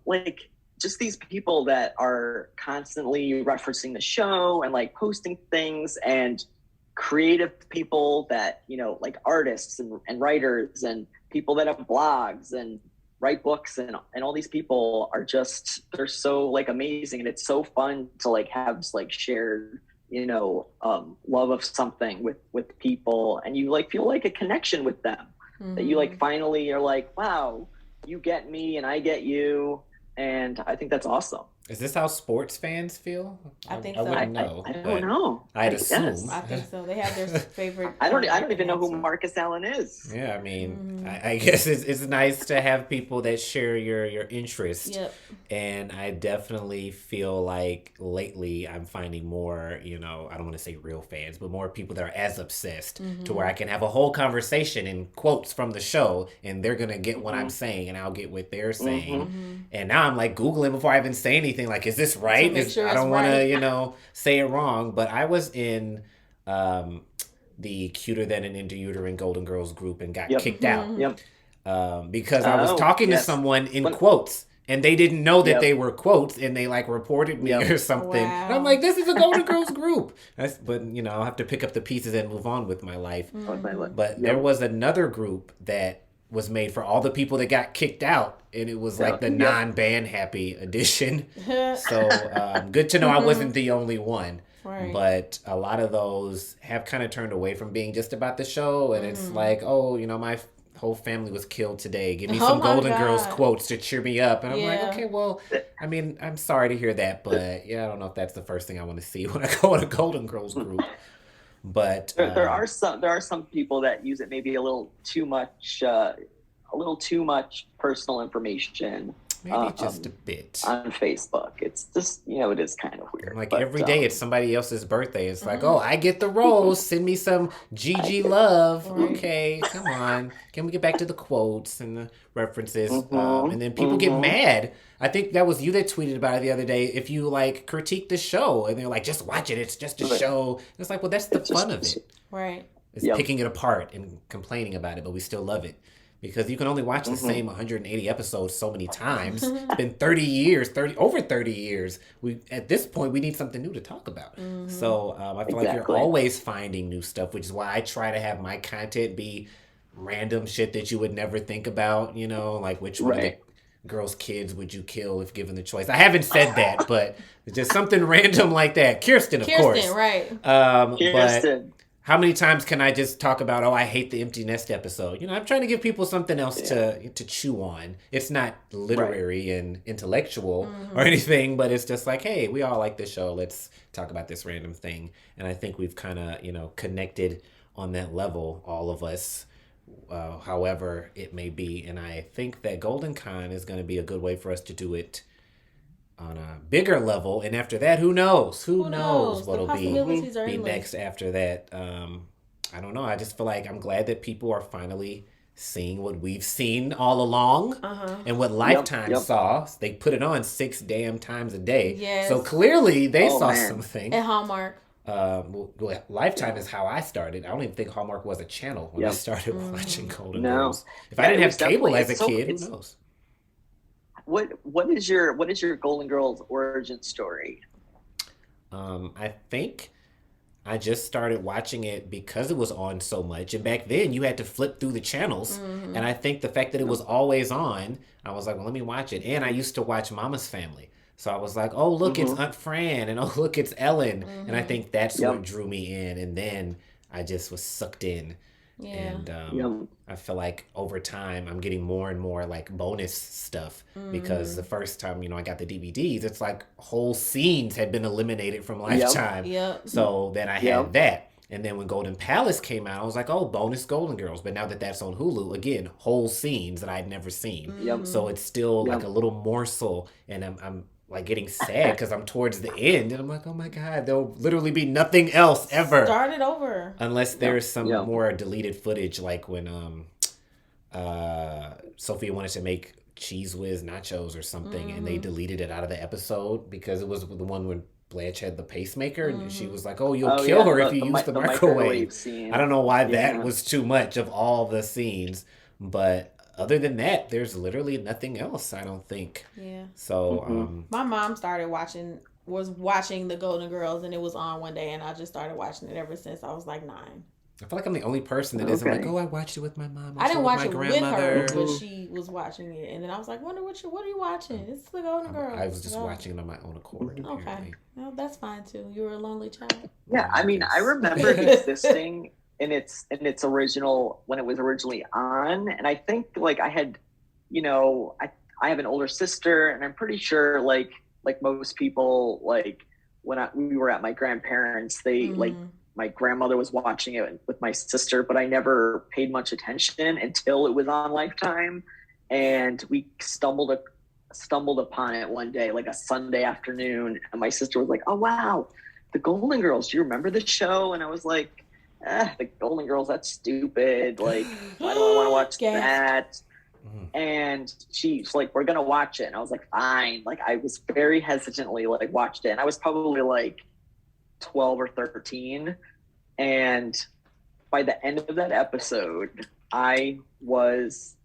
[SPEAKER 3] Like just these people that are constantly referencing the show and like posting things, and creative people that, like artists and writers and people that have blogs and write books and all these people are just, they're so like amazing. And it's so fun to like have like shared, love of something with people, and you like feel like a connection with them, that you like finally are like, wow, you get me and I get you. And I think that's awesome.
[SPEAKER 1] Is this how sports fans feel?
[SPEAKER 2] I think
[SPEAKER 1] I
[SPEAKER 2] so.
[SPEAKER 1] wouldn't know.
[SPEAKER 3] I don't know.
[SPEAKER 1] I'd
[SPEAKER 3] Yes.
[SPEAKER 1] assume.
[SPEAKER 2] I think so. They have their favorite.
[SPEAKER 3] I don't even know who Marcus Allen is.
[SPEAKER 1] Yeah, I mean, I guess it's nice to have people that share your interest.
[SPEAKER 2] Yep.
[SPEAKER 1] And I definitely feel like lately I'm finding more, I don't want to say real fans, but more people that are as obsessed to where I can have a whole conversation in quotes from the show, and they're going to get what I'm saying and I'll get what they're saying. And now I'm like Googling before I even say anything, like, is this right? I don't want to, say it wrong. But I was in the Cuter Than an Intrauterine Golden Girls group and got kicked out because I was talking to someone in quotes, and they didn't know that they were quotes, and they like reported me or something.
[SPEAKER 2] Wow.
[SPEAKER 1] And I'm like, this is a Golden Girls group. But I'll have to pick up the pieces and move on with my life. But there was another group that was made for all the people that got kicked out, and it was like the non-band happy edition. So good to know I wasn't the only one.
[SPEAKER 2] Right.
[SPEAKER 1] But a lot of those have kind of turned away from being just about the show, and it's like, oh, my whole family was killed today. Give me some Golden Girls quotes to cheer me up. And I'm like, okay, well, I mean, I'm sorry to hear that, but yeah, I don't know if that's the first thing I want to see when I go in a Golden Girls group. But
[SPEAKER 3] there are some people that use it maybe a little too much personal information.
[SPEAKER 1] Maybe just a bit
[SPEAKER 3] on Facebook. It's just it is kind of weird.
[SPEAKER 1] Like every day it's somebody else's birthday. It's like, oh, I get the rose. Send me some Gigi love. Okay, come on. Can we get back to the quotes and the references? And then people get mad. I think that was you that tweeted about it the other day. If you like critique the show and they're like, just watch it. It's just a show. And it's like, well, that's the fun of it.
[SPEAKER 2] Right.
[SPEAKER 1] It's picking it apart and complaining about it, but we still love it. Because you can only watch the same 180 episodes so many times. It's been over 30 years. At this point, we need something new to talk about. So I feel like you're always finding new stuff, which is why I try to have my content be random shit that you would never think about, like which one of the
[SPEAKER 3] Right.
[SPEAKER 1] girls' kids would you kill if given the choice? I haven't said that, but just something random like that. Kirsten, of
[SPEAKER 2] Kirsten,
[SPEAKER 1] course.
[SPEAKER 2] right.
[SPEAKER 1] But
[SPEAKER 3] Kirsten.
[SPEAKER 1] how many times can I just talk about, oh, I hate the empty nest episode? I'm trying to give people something else to chew on. It's not literary and intellectual or anything, but it's just like, hey, we all like this show. Let's talk about this random thing. And I think we've kind of, connected on that level, all of us, however it may be. And I think that Golden Con is going to be a good way for us to do it on a bigger level, and after that, who knows? Who knows what'll be next after that? I don't know. I just feel like I'm glad that people are finally seeing what we've seen all along, and what Lifetime saw. They put it on 6 damn times a day.
[SPEAKER 2] Yes.
[SPEAKER 1] So clearly they saw something.
[SPEAKER 2] At Hallmark.
[SPEAKER 1] Lifetime is how I started. I don't even think Hallmark was a channel when I started watching Golden
[SPEAKER 3] No.
[SPEAKER 1] Girls. If I didn't have cable as a kid, who knows?
[SPEAKER 3] What is your Golden Girls origin story?
[SPEAKER 1] I think I just started watching it because it was on so much, and back then you had to flip through the channels, and I think the fact that it was always on, I was like, well, let me watch it. And I used to watch Mama's Family, so I was like, oh look, it's Aunt Fran, and oh look, it's Ellen, and I think that's what drew me in, and then I just was sucked in.
[SPEAKER 2] Yeah.
[SPEAKER 1] And I feel like over time I'm getting more and more like bonus stuff, because the first time I got the DVDs, it's like whole scenes had been eliminated from Lifetime.
[SPEAKER 2] Yep.
[SPEAKER 1] So then I had that, and then when Golden Palace came out, I was like, oh, bonus Golden Girls. But now that that's on Hulu, again, whole scenes that I'd never seen. So it's still like a little morsel, and I'm like getting sad because I'm towards the end, and I'm like, oh my god, there'll literally be nothing else ever.
[SPEAKER 2] Start it over.
[SPEAKER 1] Unless there's some more deleted footage, like when Sophia wanted to make Cheese Whiz nachos or something, and they deleted it out of the episode because it was the one when Blanche had the pacemaker, and she was like, oh, you'll kill her if you use the microwave scene. I don't know why that was too much of all the scenes, but other than that, there's literally nothing else, I don't think.
[SPEAKER 2] Yeah.
[SPEAKER 1] So,
[SPEAKER 2] my mom was watching the Golden Girls, and it was on one day, and I just started watching it ever since I was like 9.
[SPEAKER 1] I feel like I'm the only person that isn't like, oh, I watched it with my mom.
[SPEAKER 2] I didn't watch it
[SPEAKER 1] grandmother.
[SPEAKER 2] with her, but she was watching it, and then I was like, "What are you watching? It's the Golden Girls."
[SPEAKER 1] I was just watching it on my own accord.
[SPEAKER 2] Okay, well, that's fine too. You were a lonely child.
[SPEAKER 3] Yeah, I mean, I remember it existing in its original, when it was originally on, and I think like I had, I have an older sister, and I'm pretty sure like most people, like when we were at my grandparents, they like. My grandmother was watching it with my sister, but I never paid much attention until it was on Lifetime. And we stumbled upon it one day, like a Sunday afternoon. And my sister was like, oh, wow, the Golden Girls. Do you remember the show? And I was like, the Golden Girls, that's stupid. Like, why do I want to watch that? And she's like, we're going to watch it. And I was like, fine. Like, I was very hesitantly like watched it. And I was probably like 12 or 13, and by the end of that episode I was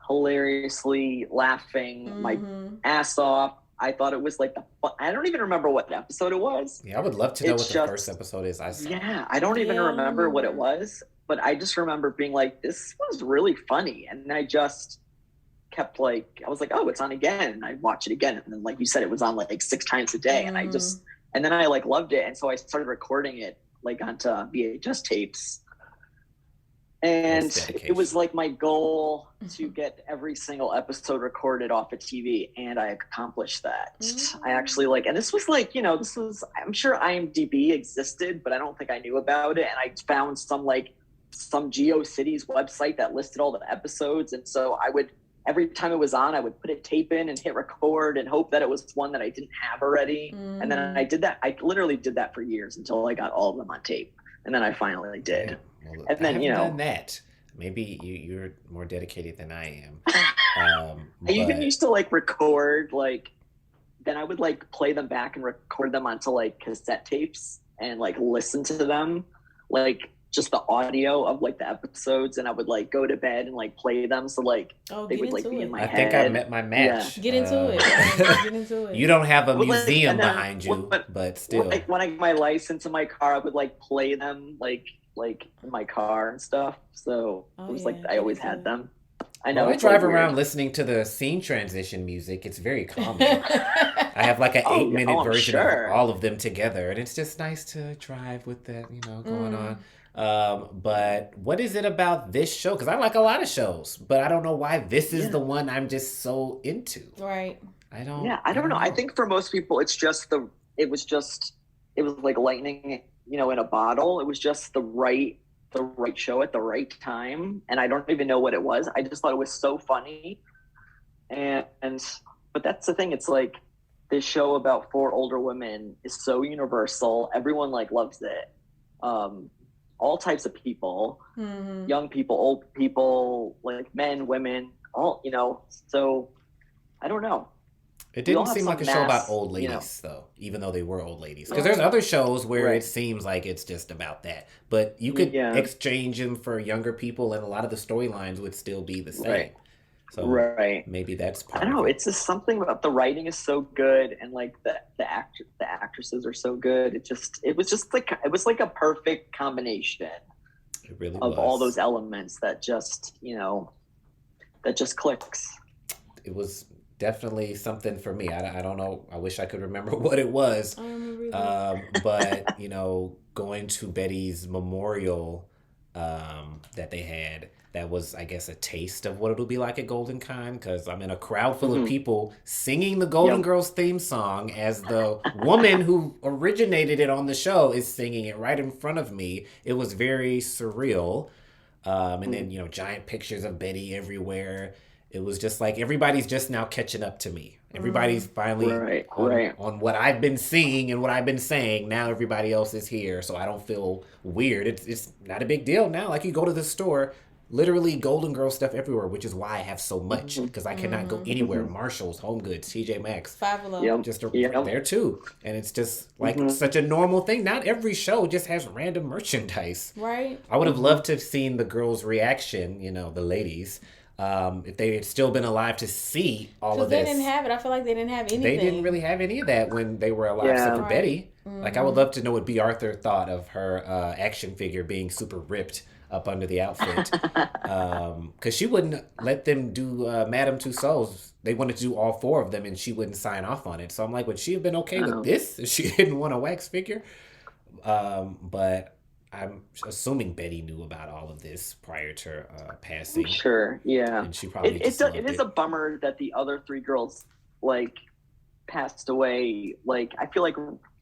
[SPEAKER 3] hilariously laughing my ass off. I thought it was like I don't even remember what episode it was.
[SPEAKER 1] I would love to know what the first episode is I saw.
[SPEAKER 3] I don't even remember what it was, but I just remember being like, this was really funny, and I just kept like, I was like, oh, it's on again, and I'd watch it again, and then like you said, it was on like 6 times a day, and then I like loved it, and so I started recording it like onto VHS tapes. And it was like my goal to get every single episode recorded off of TV, and I accomplished that. I actually and this was like, I'm sure IMDb existed, but I don't think I knew about it. And I found some GeoCities website that listed all the episodes, and so I would, every time it was on, I would put a tape in and hit record and hope that it was one that I didn't have already. And then I did that. I literally did that for years until I got all of them on tape. And then I finally did.
[SPEAKER 1] Well,
[SPEAKER 3] and then,
[SPEAKER 1] done that. Maybe you're more dedicated than I am.
[SPEAKER 3] I even used to record, then I would play them back and record them onto cassette tapes and listen to them, just the audio of the episodes, and I would go to bed and play them, so they would be in my head.
[SPEAKER 1] I think I met my match.
[SPEAKER 2] Yeah. Get into it. Get into it.
[SPEAKER 1] You don't have a museum behind you, but still.
[SPEAKER 3] When I got my license in my car, I would play them like in my car and stuff. So it
[SPEAKER 2] Oh
[SPEAKER 3] was like
[SPEAKER 2] yeah,
[SPEAKER 3] I
[SPEAKER 2] Betty
[SPEAKER 3] always had
[SPEAKER 2] too.
[SPEAKER 3] them. I
[SPEAKER 1] Well,
[SPEAKER 3] know
[SPEAKER 1] I
[SPEAKER 3] it's like
[SPEAKER 1] drive
[SPEAKER 3] weird.
[SPEAKER 1] around listening to the scene transition music. It's very calming. I have like an
[SPEAKER 3] Oh,
[SPEAKER 1] 8 minute
[SPEAKER 3] oh, I'm
[SPEAKER 1] version of
[SPEAKER 3] sure.
[SPEAKER 1] all of them together, and it's just nice to drive with that, going on.
[SPEAKER 2] Mm,
[SPEAKER 1] But what is it about this show? Because I like a lot of shows, but I don't know why this is the
[SPEAKER 3] Yeah.
[SPEAKER 1] one I'm just so into.
[SPEAKER 2] right.
[SPEAKER 1] I don't,
[SPEAKER 3] Yeah, I
[SPEAKER 1] I
[SPEAKER 3] don't
[SPEAKER 1] don't
[SPEAKER 3] know. I
[SPEAKER 1] know.
[SPEAKER 3] think for most people, it was just, it was like lightning, in a bottle. It was just the right show at the right time. And I don't even know what it was. I just thought it was so funny. But that's the thing. It's like this show about four older women is so universal. Everyone like loves it. Um, all types of people,
[SPEAKER 2] Hmm.
[SPEAKER 3] young people, old people, like men, women, all, so I don't know.
[SPEAKER 1] It
[SPEAKER 3] We
[SPEAKER 1] didn't
[SPEAKER 3] all have
[SPEAKER 1] seem like
[SPEAKER 3] some
[SPEAKER 1] a show about
[SPEAKER 3] mass,
[SPEAKER 1] old ladies, though, even though they were old ladies. Because there's
[SPEAKER 2] Right.
[SPEAKER 1] other shows where it
[SPEAKER 3] right.
[SPEAKER 1] seems like it's just about that. But you could
[SPEAKER 3] Yeah,
[SPEAKER 1] exchange them for younger people, and a lot of the storylines would still be the same.
[SPEAKER 3] right.
[SPEAKER 1] So
[SPEAKER 3] Right.
[SPEAKER 1] maybe that's
[SPEAKER 3] I don't
[SPEAKER 1] part of
[SPEAKER 3] know.
[SPEAKER 1] it.
[SPEAKER 3] It's just something about the writing is so good, and like the actresses are so good. It was like a perfect combination
[SPEAKER 1] It really
[SPEAKER 3] of all
[SPEAKER 1] was.
[SPEAKER 3] those elements that just clicks.
[SPEAKER 1] It was definitely something for me. I don't know. I wish I could remember what it was.
[SPEAKER 2] I don't remember either.
[SPEAKER 1] But going to Betty's memorial that they had, that was, I guess, a taste of what it'll be like at Golden Con, because I'm in a crowd full of
[SPEAKER 3] Hmm.
[SPEAKER 1] people singing the Golden
[SPEAKER 3] Yep.
[SPEAKER 1] Girls theme song as the woman who originated it on the show is singing it right in front of me. It was very surreal. And then, giant pictures of Betty everywhere. It was just like everybody's just now catching up to me. Everybody's
[SPEAKER 2] Mm.
[SPEAKER 1] finally
[SPEAKER 3] Right.
[SPEAKER 1] on
[SPEAKER 3] Right.
[SPEAKER 1] on what I've been seeing and what I've been saying. Now everybody else is here, so I don't feel weird. It's not a big deal now. Like you go to the store, literally Golden Girl stuff everywhere, which is why I have so much
[SPEAKER 3] Hmm.
[SPEAKER 1] because I cannot go
[SPEAKER 2] Hmm.
[SPEAKER 1] anywhere.
[SPEAKER 3] Hmm.
[SPEAKER 1] Marshalls, Home Goods, TJ Maxx,
[SPEAKER 2] Five Below.
[SPEAKER 3] Yep.
[SPEAKER 1] just
[SPEAKER 3] Yep.
[SPEAKER 1] there too. And it's just like
[SPEAKER 3] Hmm.
[SPEAKER 1] such a normal thing. Not every show just has random merchandise.
[SPEAKER 2] Right.
[SPEAKER 1] I would have
[SPEAKER 3] Hmm.
[SPEAKER 1] loved to have seen the girls' reaction, the ladies, if they had still been alive to see all
[SPEAKER 2] Because
[SPEAKER 1] of
[SPEAKER 2] they didn't
[SPEAKER 1] this.
[SPEAKER 2] have it. I feel like they didn't have
[SPEAKER 1] They didn't
[SPEAKER 2] anything.
[SPEAKER 1] really have any of that when they were alive, except for
[SPEAKER 3] Yeah.
[SPEAKER 2] Right.
[SPEAKER 1] Betty. Like, I would
[SPEAKER 2] Hmm.
[SPEAKER 1] love to know what B. Arthur thought of her action figure being super ripped up under the outfit. Because she wouldn't let them do Madame Tussauds. They wanted to do all four of them, and she wouldn't sign off on it. So I'm like, would she have been okay with
[SPEAKER 3] Oh,
[SPEAKER 1] this if she didn't want a wax figure? But I'm assuming Betty knew about all of this prior to
[SPEAKER 3] I'm
[SPEAKER 1] passing,
[SPEAKER 3] sure. Yeah.
[SPEAKER 1] and she probably just
[SPEAKER 3] It
[SPEAKER 1] loved
[SPEAKER 3] is a
[SPEAKER 1] it.
[SPEAKER 3] bummer that the other three girls like passed away. Like I feel like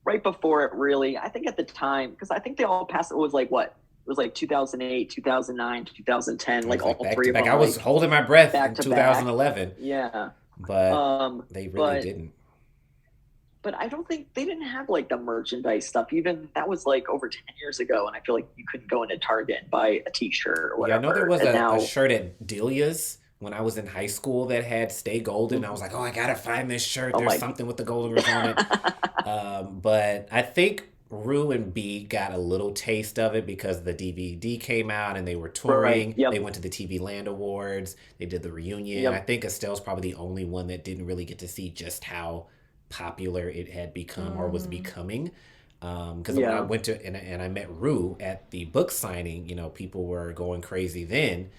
[SPEAKER 3] right before it really. I think at the time because I think they all passed. It was like what? It was like 2008, 2009, 2010.
[SPEAKER 1] It
[SPEAKER 3] Like
[SPEAKER 1] was like
[SPEAKER 3] all
[SPEAKER 1] back
[SPEAKER 3] three
[SPEAKER 1] to
[SPEAKER 3] of
[SPEAKER 1] back.
[SPEAKER 3] them.
[SPEAKER 1] I was
[SPEAKER 3] Like
[SPEAKER 1] holding my breath
[SPEAKER 3] back
[SPEAKER 1] in
[SPEAKER 3] to back.
[SPEAKER 1] 2011,
[SPEAKER 3] Yeah.
[SPEAKER 1] but
[SPEAKER 3] Um.
[SPEAKER 1] they really
[SPEAKER 3] But
[SPEAKER 1] didn't.
[SPEAKER 3] I don't think they didn't have like the merchandise stuff. Even that was like over 10 years ago, and I feel like you couldn't go into Target and buy a T-shirt or
[SPEAKER 1] Yeah, I know there
[SPEAKER 3] whatever.
[SPEAKER 1] was
[SPEAKER 3] And
[SPEAKER 1] a
[SPEAKER 3] now,
[SPEAKER 1] shirt at Delia's when I was in high school that had Stay Golden. I was like, oh, I gotta find this shirt.
[SPEAKER 3] oh
[SPEAKER 1] There's
[SPEAKER 3] my.
[SPEAKER 1] something with the Golden Girls on it. But I think Rue and B got a little taste of it because the DVD came out and they were
[SPEAKER 3] Right.
[SPEAKER 1] touring. They
[SPEAKER 3] Yep.
[SPEAKER 1] went to the TV Land Awards. They did the reunion. I
[SPEAKER 3] Yep.
[SPEAKER 1] think Estelle's probably the only one that didn't really get to see just how popular it had become or was
[SPEAKER 2] Hmm.
[SPEAKER 1] becoming. Because when I
[SPEAKER 3] Yeah.
[SPEAKER 1] went to and I met Rue at the book signing, people were going crazy then.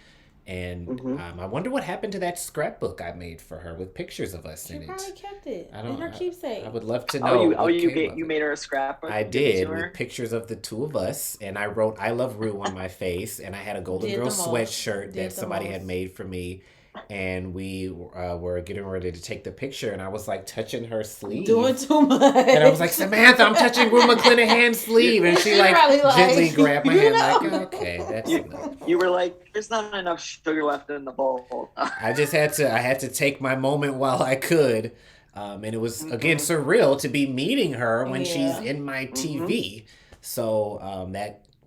[SPEAKER 1] And
[SPEAKER 3] Hmm.
[SPEAKER 1] I wonder what happened to that scrapbook I made for her with pictures of us
[SPEAKER 2] She
[SPEAKER 1] in
[SPEAKER 2] probably
[SPEAKER 1] it.
[SPEAKER 2] kept it
[SPEAKER 1] I
[SPEAKER 2] in
[SPEAKER 1] don't.
[SPEAKER 2] her
[SPEAKER 1] I
[SPEAKER 2] keepsake.
[SPEAKER 1] would love to know what came of
[SPEAKER 3] You
[SPEAKER 1] it.
[SPEAKER 3] made her a scrapbook
[SPEAKER 1] I
[SPEAKER 3] and give it to
[SPEAKER 1] did with
[SPEAKER 3] her.
[SPEAKER 1] pictures of the two of us, and I wrote "I love Rue" on my face, and I had a Golden
[SPEAKER 2] Did
[SPEAKER 1] Girl
[SPEAKER 2] the most.
[SPEAKER 1] sweatshirt that
[SPEAKER 2] Did the
[SPEAKER 1] somebody had
[SPEAKER 2] most.
[SPEAKER 1] made for me, and we were getting ready to take the picture, and I was like touching her
[SPEAKER 2] Doing
[SPEAKER 1] sleeve,
[SPEAKER 2] too much.
[SPEAKER 1] and I was like, Samantha, I'm touching Rue McClanahan's sleeve, and she
[SPEAKER 2] She
[SPEAKER 1] like
[SPEAKER 2] probably
[SPEAKER 1] gently
[SPEAKER 2] like,
[SPEAKER 1] grabbed my
[SPEAKER 2] you
[SPEAKER 1] hand, like,
[SPEAKER 2] know.
[SPEAKER 1] okay, that's
[SPEAKER 3] You
[SPEAKER 1] enough.
[SPEAKER 3] you were like, there's not enough sugar left in the bowl.
[SPEAKER 1] I had to take my moment while I could. And it was again
[SPEAKER 3] Hmm.
[SPEAKER 1] surreal to be meeting her when she's
[SPEAKER 2] Yeah.
[SPEAKER 1] in my
[SPEAKER 3] Hmm.
[SPEAKER 1] TV. So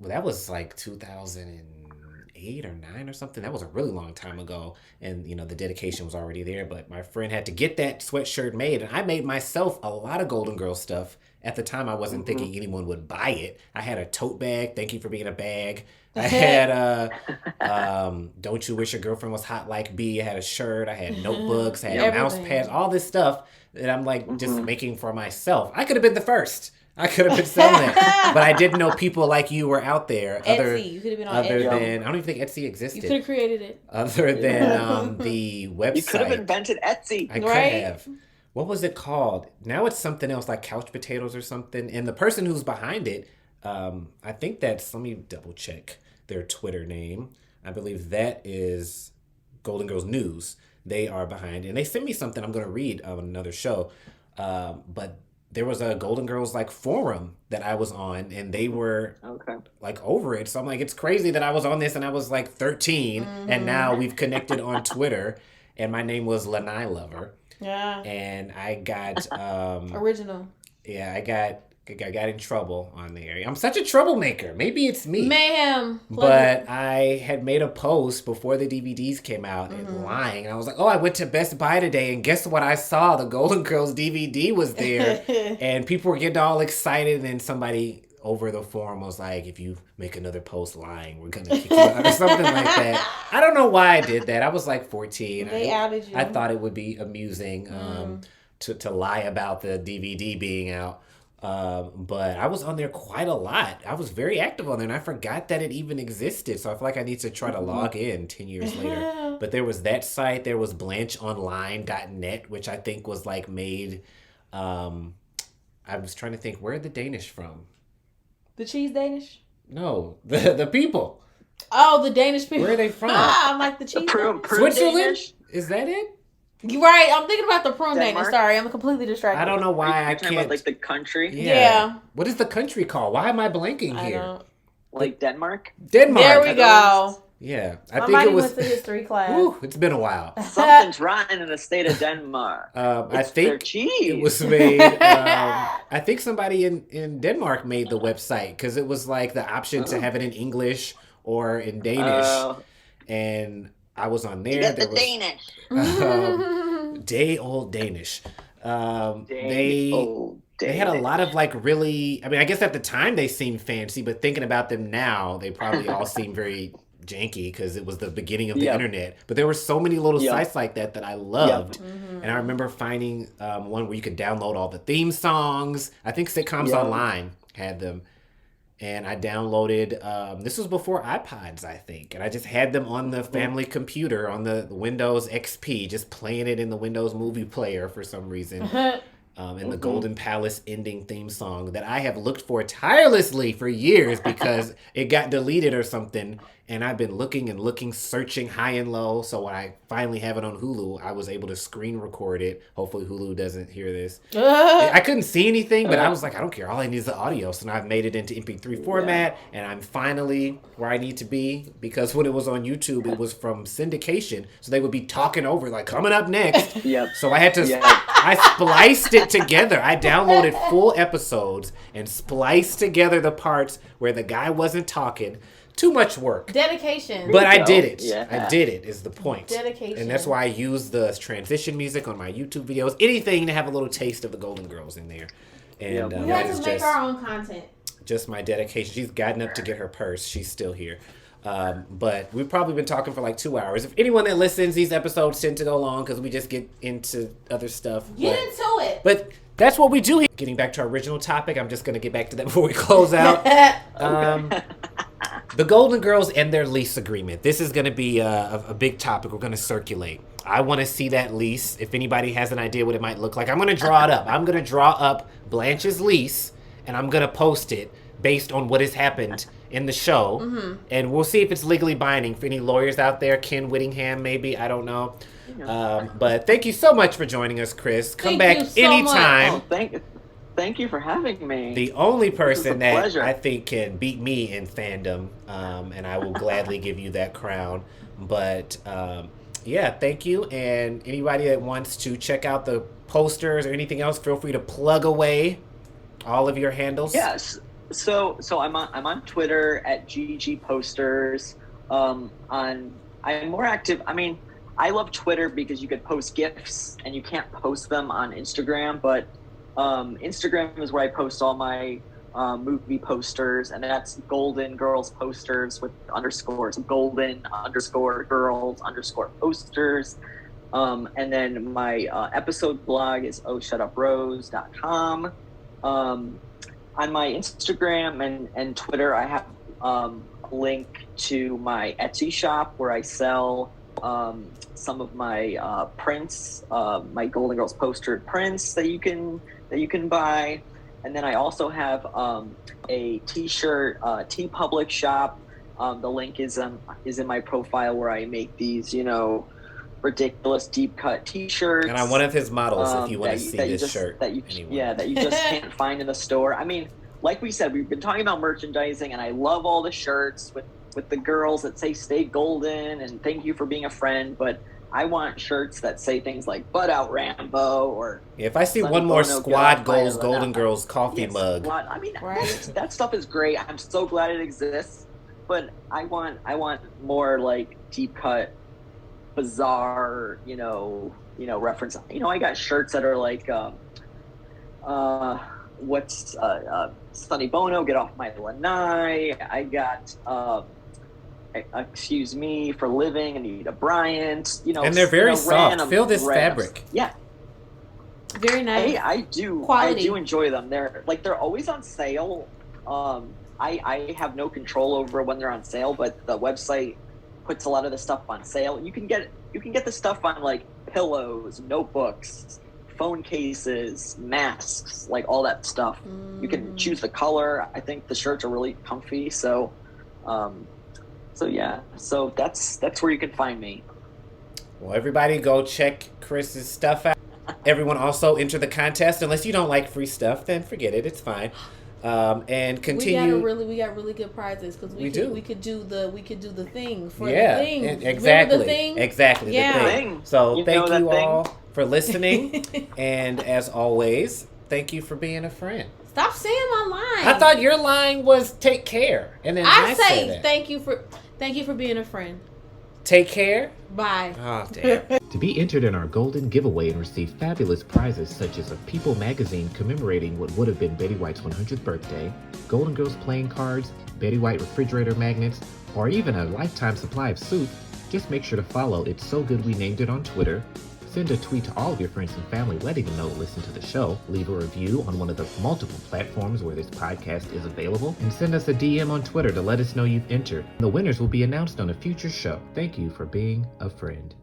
[SPEAKER 1] that was like 2008 or 9 or something. That was a really long time ago, and the dedication was already there. But my friend had to get that sweatshirt made, and I made myself a lot of Golden Girl stuff. At the time, I wasn't
[SPEAKER 3] Hmm.
[SPEAKER 1] thinking anyone would buy it. I had a tote bag. Thank you for being a bag. I had Don't You Wish Your Girlfriend Was Hot Like B. I had a shirt. I had notebooks. I had
[SPEAKER 3] Yep.
[SPEAKER 1] mouse pads.
[SPEAKER 2] Everything.
[SPEAKER 1] All this stuff that I'm like just
[SPEAKER 3] Hmm.
[SPEAKER 1] making for myself. I could have been the first. I could have been selling it, but I didn't know people like you were out there.
[SPEAKER 2] Etsy. You could have been on Etsy.
[SPEAKER 1] Than I don't even think Etsy existed.
[SPEAKER 2] You could have created it.
[SPEAKER 1] Other than the website,
[SPEAKER 3] you could have invented Etsy.
[SPEAKER 1] I could have. What was it called? Now it's something else, like Couch Potatoes or something. And the person who's behind it, I think that's. Let me double check their Twitter name. I believe that is Golden Girls News. They are behind, and they sent me something I'm going to read on another show. But there was a Golden Girls like forum that I was on, and they were like over it. So I'm like, it's crazy that I was on this and I was like 13, and now we've connected on Twitter, and my name was Lanai Lover.
[SPEAKER 2] Yeah.
[SPEAKER 1] And I got
[SPEAKER 2] original.
[SPEAKER 1] Yeah, I got in trouble on there. I'm such a troublemaker. Maybe it's me.
[SPEAKER 2] Mayhem.
[SPEAKER 1] But I had made a post before the DVDs came out and lying. And I was like, oh, I went to Best Buy today and guess what I saw? The Golden Girls DVD was there. And people were getting all excited. And then somebody over the forum was like, if you make another post lying, we're going to kick you out or something like that. I don't know why I did that. I was like 14.
[SPEAKER 2] They outed you.
[SPEAKER 1] I thought it would be amusing to lie about the DVD being out. But I was on there quite a lot. I was very active on there, and I forgot that it even existed. So I feel like I need to try to log in 10 years later. But there was that site. There was BlancheOnline.net, which I think was like made. I was trying to think, where are the Danish from?
[SPEAKER 2] The cheese Danish?
[SPEAKER 1] No, the people.
[SPEAKER 2] Oh, the Danish people.
[SPEAKER 1] Where are they from?
[SPEAKER 2] I'm like the cheese.
[SPEAKER 1] Switzerland? Danish? Is that it?
[SPEAKER 2] You're right. I'm thinking about the prune Danish. Sorry, I'm completely distracted.
[SPEAKER 1] I don't know why I can't.
[SPEAKER 3] About, like the country.
[SPEAKER 2] Yeah.
[SPEAKER 1] What is the country called? Why am I blanking here?
[SPEAKER 2] Don't.
[SPEAKER 3] Like Denmark.
[SPEAKER 1] Denmark.
[SPEAKER 2] There we go.
[SPEAKER 1] Yeah,
[SPEAKER 2] I think it was. Went to history class.
[SPEAKER 1] Whew, it's been a while.
[SPEAKER 3] Something's rotten in the state of Denmark.
[SPEAKER 1] I think it was made. I think somebody in Denmark made the website because it was like the option to have it in English or in Danish, and I was on there.
[SPEAKER 3] You got the Danish.
[SPEAKER 1] Day old Danish. They had a lot of like really. I mean, I guess at the time they seemed fancy, but thinking about them now, they probably all seem very janky because it was the beginning of the internet. But there were so many little sites like that I loved. And I remember finding one where you could download all the theme songs. I think Sitcoms Online had them. And I downloaded, this was before iPods, I think. And I just had them on the family computer, on the Windows XP, just playing it in the Windows Movie Player for some reason. And the Golden Palace ending theme song that I have looked for tirelessly for years because it got deleted or something. And I've been looking, searching high and low. So when I finally have it on Hulu, I was able to screen record it. Hopefully Hulu doesn't hear this. I couldn't see anything, but I was like, I don't care. All I need is the audio. So now I've made it into MP3 format, and I'm finally where I need to be. Because when it was on YouTube, it was from syndication. So they would be talking over, like, coming up next. So I had to, I spliced it together. I downloaded full episodes and spliced together the parts where the guy wasn't talking. Too much work.
[SPEAKER 2] Dedication.
[SPEAKER 1] But I did it. Yeah. I did it is the point.
[SPEAKER 2] Dedication.
[SPEAKER 1] And that's why I use the transition music on my YouTube videos. Anything to have a little taste of the Golden Girls in there. And
[SPEAKER 2] we have to make our own content.
[SPEAKER 1] Just my dedication. She's gotten up to get her purse. She's still here. But we've probably been talking for like 2 hours. If anyone that listens, these episodes tend to go long because we just get into other stuff.
[SPEAKER 2] Get into it.
[SPEAKER 1] But that's what we do here. Getting back to our original topic, I'm just going to get back to that before we close out. The Golden Girls and their lease agreement. This is going to be a big topic we're going to circulate. I want to see that lease. If anybody has an idea what it might look like, I'm going to draw it up. I'm going to draw up Blanche's lease, and I'm going to post it based on what has happened in the show. And we'll see if it's legally binding for any lawyers out there. Ken Whittingham, maybe. I don't know. But thank you so much for joining us, Chris. Come back anytime.
[SPEAKER 3] Thank you for having me.
[SPEAKER 1] The only person that I think can beat me in fandom, and I will gladly give you that crown. But thank you. And anybody that wants to check out the posters or anything else, feel free to plug away all of your handles.
[SPEAKER 3] Yes. So I'm on Twitter at GG Posters. I'm more active. I mean, I love Twitter because you could post GIFs and you can't post them on Instagram, but Instagram is where I post all my movie posters, and that's Golden Girls Posters with underscores, Golden_Girls_posters. And then my episode blog is ohshutuprose.com. on my Instagram and Twitter, I have a link to my Etsy shop where I sell some of my prints, my Golden Girls poster prints that you can buy. And then I also have a T-shirt TeePublic shop. The link is in my profile where I make these, ridiculous deep cut T-shirts.
[SPEAKER 1] And I'm one of his models. If you want to
[SPEAKER 3] that
[SPEAKER 1] see
[SPEAKER 3] that you
[SPEAKER 1] this
[SPEAKER 3] just
[SPEAKER 1] shirt,
[SPEAKER 3] that you
[SPEAKER 1] anyone.
[SPEAKER 3] that you just can't find in the store. I mean, like we said, we've been talking about merchandising, and I love all the shirts with the girls that say "Stay Golden" and "Thank you for being a friend." But I want shirts that say things like "Butt out Rambo" or
[SPEAKER 1] If I see
[SPEAKER 3] Sonny
[SPEAKER 1] one more
[SPEAKER 3] Bono, get
[SPEAKER 1] Squad
[SPEAKER 3] off my
[SPEAKER 1] Goals Golden
[SPEAKER 3] lawn.
[SPEAKER 1] Girls coffee
[SPEAKER 3] Yes,
[SPEAKER 1] mug.
[SPEAKER 3] I mean,
[SPEAKER 2] Right.
[SPEAKER 3] that stuff is great. I'm so glad it exists. But I want more like deep cut, bizarre, reference. I got shirts that are like, what's Sonny Bono, get off my lanai. I got, excuse me for living, Anita Bryant.
[SPEAKER 1] And they're very soft.
[SPEAKER 3] random
[SPEAKER 1] Feel this
[SPEAKER 3] random-
[SPEAKER 1] fabric.
[SPEAKER 3] Yeah,
[SPEAKER 2] Very nice.
[SPEAKER 3] I do.
[SPEAKER 2] Quality.
[SPEAKER 3] I do enjoy them. They're always on sale. I have no control over when they're on sale, but the website puts a lot of the stuff on sale. You can get the stuff on like pillows, notebooks, phone cases, masks, like all that stuff. You can choose the color. I think the shirts are really comfy. So yeah. So that's where you can find me.
[SPEAKER 1] Well, everybody go check Chris's stuff out. Everyone also enter the contest. Unless you don't like free stuff, then forget it. It's fine. And continue.
[SPEAKER 2] We got really good prizes because we could do the thing for the thing.
[SPEAKER 1] Exactly.
[SPEAKER 2] Remember the thing?
[SPEAKER 1] Exactly.
[SPEAKER 2] Yeah.
[SPEAKER 1] The thing. So thank
[SPEAKER 3] that
[SPEAKER 1] you
[SPEAKER 3] thing?
[SPEAKER 1] all for listening. And as always, thank you for being a friend.
[SPEAKER 2] Stop saying my line.
[SPEAKER 1] I thought your line was take care. And then
[SPEAKER 2] I
[SPEAKER 1] I
[SPEAKER 2] say
[SPEAKER 1] said that.
[SPEAKER 2] thank you for being a friend.
[SPEAKER 1] Take care.
[SPEAKER 2] Bye.
[SPEAKER 1] Oh, damn. To be entered in our golden giveaway and receive fabulous prizes such as a People magazine commemorating what would have been Betty White's 100th birthday, Golden Girls playing cards, Betty White refrigerator magnets, or even a lifetime supply of soup, just make sure to follow It's So Good We Named It on Twitter, send a tweet to all of your friends and family letting them know to listen to the show, leave a review on one of the multiple platforms where this podcast is available, and send us a DM on Twitter to let us know you've entered. The winners will be announced on a future show. Thank you for being a friend.